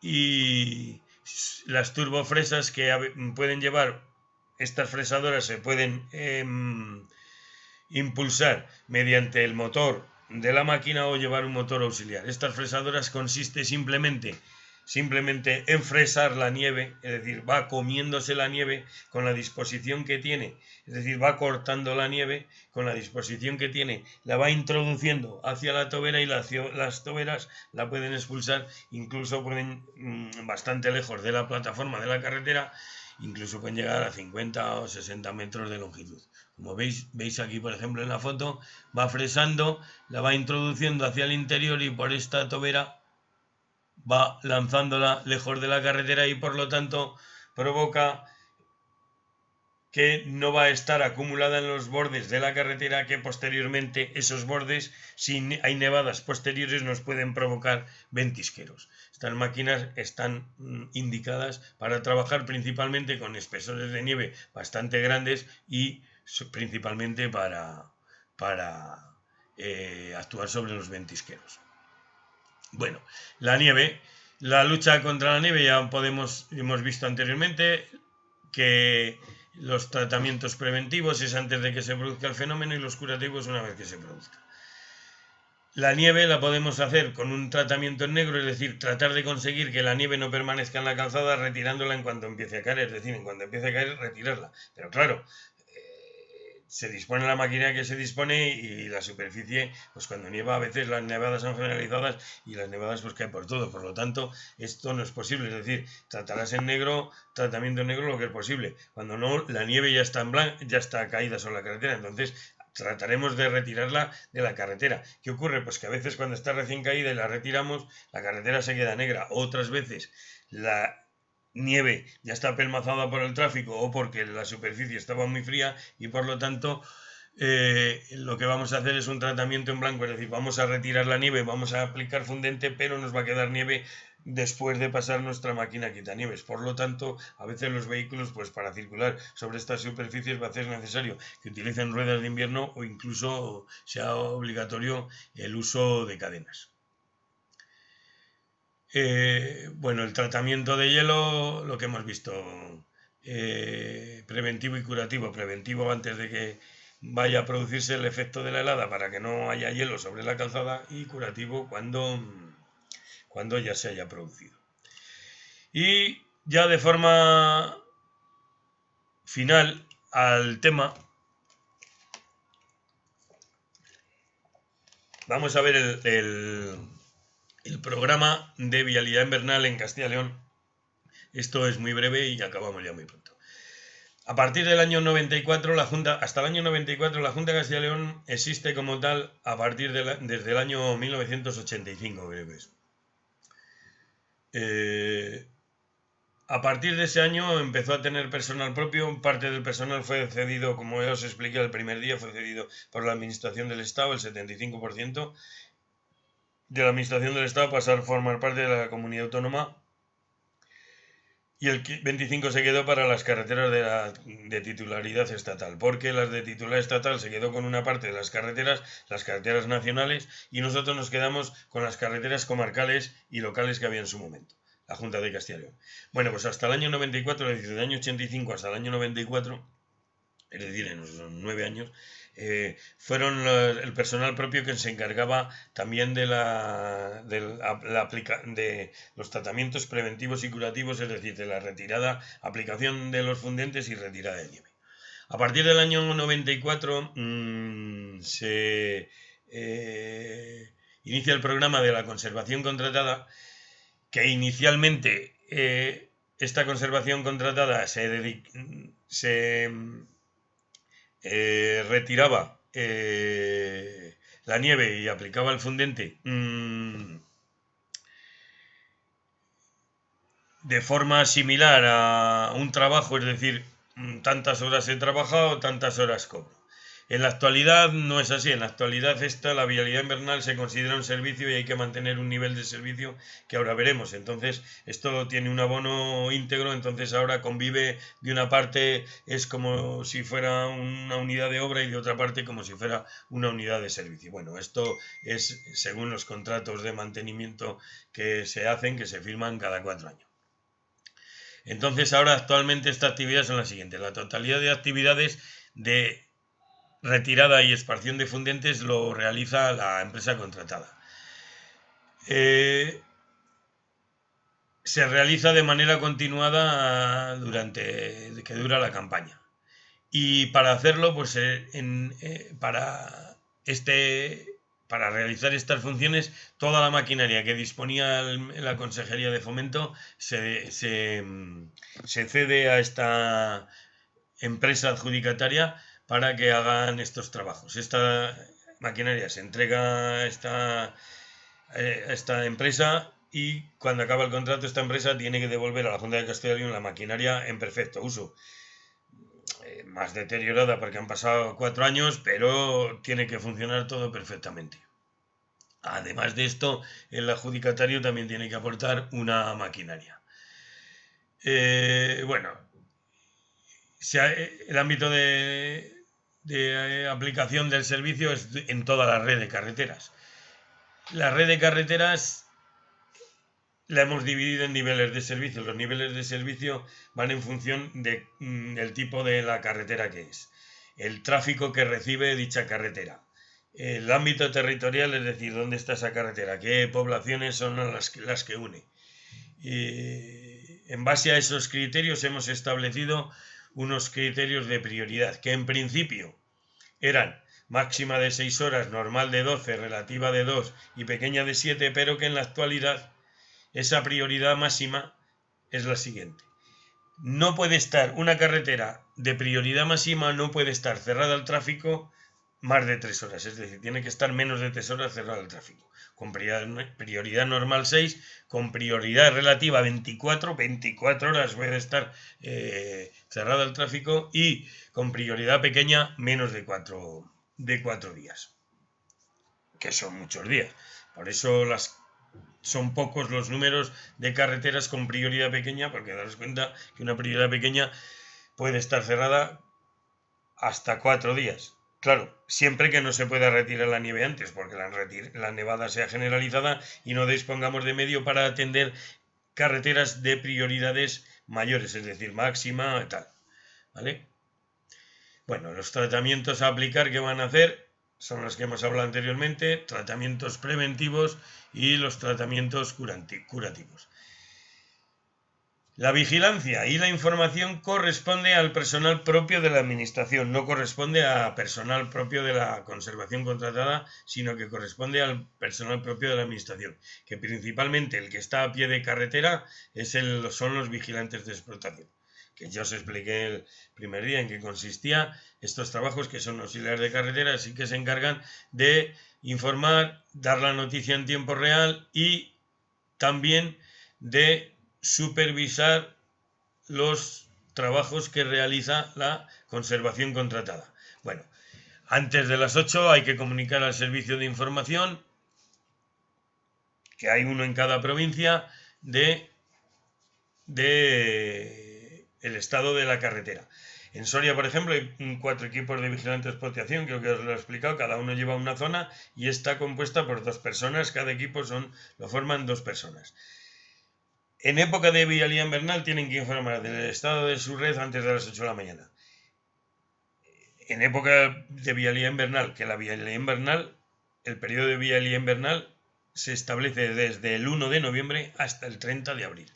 y las turbofresas que pueden llevar. Estas fresadoras se pueden impulsar mediante el motor de la máquina o llevar un motor auxiliar. Estas fresadoras consiste simplemente en fresar la nieve, es decir, va comiéndose la nieve con la disposición que tiene, es decir, va cortando la nieve con la disposición que tiene, la va introduciendo hacia la tobera y las toberas la pueden expulsar, incluso pueden bastante lejos de la plataforma de la carretera, incluso pueden llegar a 50 o 60 metros de longitud. Como veis aquí, por ejemplo, en la foto, va fresando, la va introduciendo hacia el interior y por esta tobera va lanzándola lejos de la carretera y por lo tanto provoca que no va a estar acumulada en los bordes de la carretera, que posteriormente esos bordes, si hay nevadas posteriores, nos pueden provocar ventisqueros. Estas máquinas están indicadas para trabajar principalmente con espesores de nieve bastante grandes y principalmente para actuar sobre los ventisqueros. Bueno, la nieve, la lucha contra la nieve ya hemos visto anteriormente que los tratamientos preventivos es antes de que se produzca el fenómeno y los curativos una vez que se produzca. La nieve la podemos hacer con un tratamiento en negro, es decir, tratar de conseguir que la nieve no permanezca en la calzada retirándola en cuanto empiece a caer, es decir, en cuanto empiece a caer, retirarla. Pero claro, se dispone la máquina que se dispone y la superficie, pues cuando nieva a veces las nevadas son generalizadas y las nevadas pues caen por todo, por lo tanto esto no es posible, es decir, tratarás en negro, tratamiento en negro lo que es posible, cuando no la nieve ya está en blanco, ya está caída sobre la carretera, entonces trataremos de retirarla de la carretera. ¿Qué ocurre? Pues que a veces cuando está recién caída y la retiramos, la carretera se queda negra, otras veces la nieve ya está apelmazada por el tráfico o porque la superficie estaba muy fría y por lo tanto lo que vamos a hacer es un tratamiento en blanco, es decir, vamos a retirar la nieve, vamos a aplicar fundente, pero nos va a quedar nieve después de pasar nuestra máquina quitanieves. Por lo tanto, a veces los vehículos, pues para circular sobre estas superficies va a ser necesario que utilicen ruedas de invierno o incluso sea obligatorio el uso de cadenas. Bueno, el tratamiento de hielo, lo que hemos visto, preventivo y curativo. Preventivo antes de que vaya a producirse el efecto de la helada para que no haya hielo sobre la calzada, y curativo cuando ya se haya producido. Y ya de forma final al tema, vamos a ver el programa de vialidad invernal en Castilla y León. Esto es muy breve y acabamos ya muy pronto. A partir del año 94, hasta el año 94, la Junta de Castilla y León existe como tal desde el año 1985, creo que es. A partir de ese año empezó a tener personal propio. Parte del personal fue cedido, como ya os expliqué el primer día, fue cedido por la Administración del Estado, el 75% de la Administración del Estado pasar a formar parte de la comunidad autónoma, y el 25% se quedó para las carreteras de titularidad estatal, porque las de titular estatal se quedó con una parte de las carreteras nacionales, y nosotros nos quedamos con las carreteras comarcales y locales que había en su momento. la Junta de Castilla y León. Bueno, pues hasta el año 94, es decir, del año 85 hasta el año 94, es decir, en los 9 años, fueron el personal propio que se encargaba también de de los tratamientos preventivos y curativos, es decir, de la retirada, aplicación de los fundentes y retirada de nieve. A partir del año 94 se inicia el programa de la conservación contratada, que inicialmente esta conservación contratada se retiraba la nieve y aplicaba el fundente de forma similar a un trabajo, es decir, tantas horas he trabajado, tantas horas cobro. En la actualidad no es así, en la actualidad la vialidad invernal se considera un servicio y hay que mantener un nivel de servicio que ahora veremos. Entonces, esto tiene un abono íntegro, entonces ahora convive, de una parte es como si fuera una unidad de obra y de otra parte como si fuera una unidad de servicio. Bueno, esto es según los contratos de mantenimiento que se hacen, que se firman cada 4 años. Entonces, ahora actualmente esta actividad son las siguientes. La totalidad de actividades de retirada y esparción de fundentes lo realiza la empresa contratada. Se realiza de manera continuada durante que dura la campaña. Y para hacerlo, pues para realizar estas funciones, toda la maquinaria que disponía la Consejería de Fomento se cede a esta empresa adjudicataria para que hagan estos trabajos. Esta maquinaria se entrega a esta empresa y cuando acaba el contrato esta empresa tiene que devolver a la Junta de Castilla y León la maquinaria en perfecto uso. Más deteriorada porque han pasado 4 años, pero tiene que funcionar todo perfectamente. Además de esto, el adjudicatario también tiene que aportar una maquinaria. Bueno, el ámbito de aplicación del servicio es en toda la red de carreteras. La red de carreteras la hemos dividido en niveles de servicio. Los niveles de servicio van en función del tipo de la carretera que es, el tráfico que recibe dicha carretera, el ámbito territorial, es decir, dónde está esa carretera, qué poblaciones son las que une. En base a esos criterios hemos establecido unos criterios de prioridad, que en principio eran máxima de 6 horas, normal de 12, relativa de 2 y pequeña de 7, pero que en la actualidad esa prioridad máxima es la siguiente. No puede estar una carretera de prioridad máxima, no puede estar cerrada al tráfico más de 3 horas, es decir, tiene que estar menos de 3 horas cerrada al tráfico. Con prioridad normal 6, con prioridad relativa 24 horas puede estar cerrada al tráfico y con prioridad pequeña menos de 4 días, que son muchos días. Por eso son pocos los números de carreteras con prioridad pequeña, porque daros cuenta que una prioridad pequeña puede estar cerrada hasta 4 días. Claro, siempre que no se pueda retirar la nieve antes, porque la nevada sea generalizada y no dispongamos de medio para atender carreteras de prioridades mayores, es decir, máxima y tal. ¿Vale? Bueno, los tratamientos a aplicar que van a hacer son los que hemos hablado anteriormente, tratamientos preventivos y los tratamientos curativos. La vigilancia y la información corresponde al personal propio de la administración, no corresponde a personal propio de la conservación contratada, sino que corresponde al personal propio de la administración, que principalmente el que está a pie de carretera son los vigilantes de explotación, que ya os expliqué el primer día en qué consistía estos trabajos, que son auxiliares de carretera, así que se encargan de informar, dar la noticia en tiempo real y también de supervisar los trabajos que realiza la conservación contratada. Bueno, antes de las 8 hay que comunicar al servicio de información, que hay uno en cada provincia, de el estado de la carretera. En Soria, por ejemplo, hay 4 equipos de vigilante de explotación, creo que os lo he explicado, cada uno lleva una zona y está compuesta por 2 personas, cada equipo lo forman 2 personas. En época de vialidad invernal tienen que informar del estado de su red antes de las 8 de la mañana. En época de vialidad invernal, que la vialidad invernal, el periodo de vialidad invernal se establece desde el 1 de noviembre hasta el 30 de abril.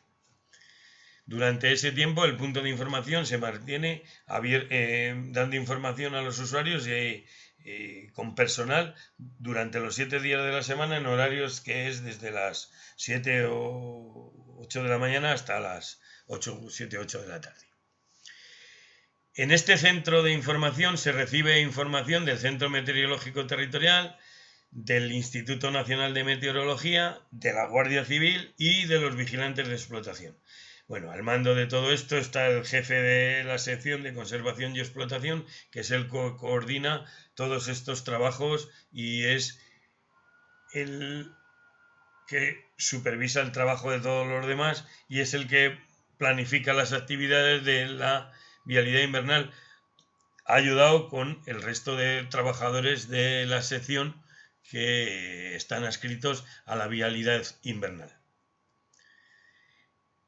Durante ese tiempo el punto de información se mantiene dando información a los usuarios con personal durante los 7 días de la semana en horarios que es desde las 7 o 8 de la mañana hasta las 7 8 de la tarde. En este centro de información se recibe información del Centro Meteorológico Territorial, del Instituto Nacional de Meteorología, de la Guardia Civil y de los vigilantes de explotación. Bueno, al mando de todo esto está el jefe de la sección de conservación y explotación, que es el que coordina todos estos trabajos y es el que supervisa el trabajo de todos los demás y es el que planifica las actividades de la vialidad invernal. Ha ayudado con el resto de trabajadores de la sección que están adscritos a la vialidad invernal.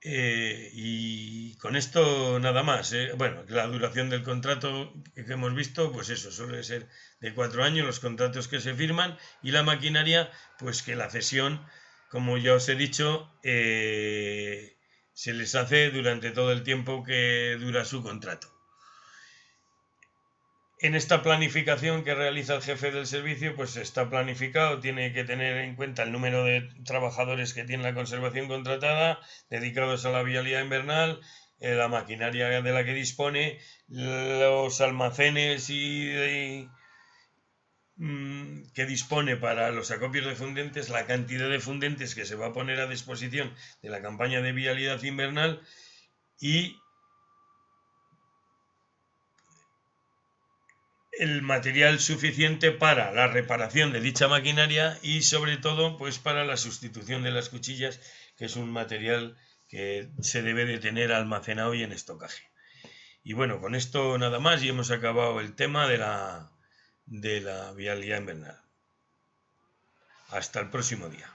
Y con esto nada más. Bueno, la duración del contrato que hemos visto, pues eso, suele ser de 4 años los contratos que se firman y la maquinaria, pues que la cesión, como ya os he dicho, se les hace durante todo el tiempo que dura su contrato. En esta planificación que realiza el jefe del servicio, pues está planificado, tiene que tener en cuenta el número de trabajadores que tiene la conservación contratada, dedicados a la vialidad invernal, la maquinaria de la que dispone, los almacenes que dispone para los acopios de fundentes, la cantidad de fundentes que se va a poner a disposición de la campaña de vialidad invernal y el material suficiente para la reparación de dicha maquinaria y sobre todo pues para la sustitución de las cuchillas, que es un material que se debe de tener almacenado y en estocaje. Y bueno, con esto nada más y hemos acabado el tema de la vialidad invernal. Hasta el próximo día.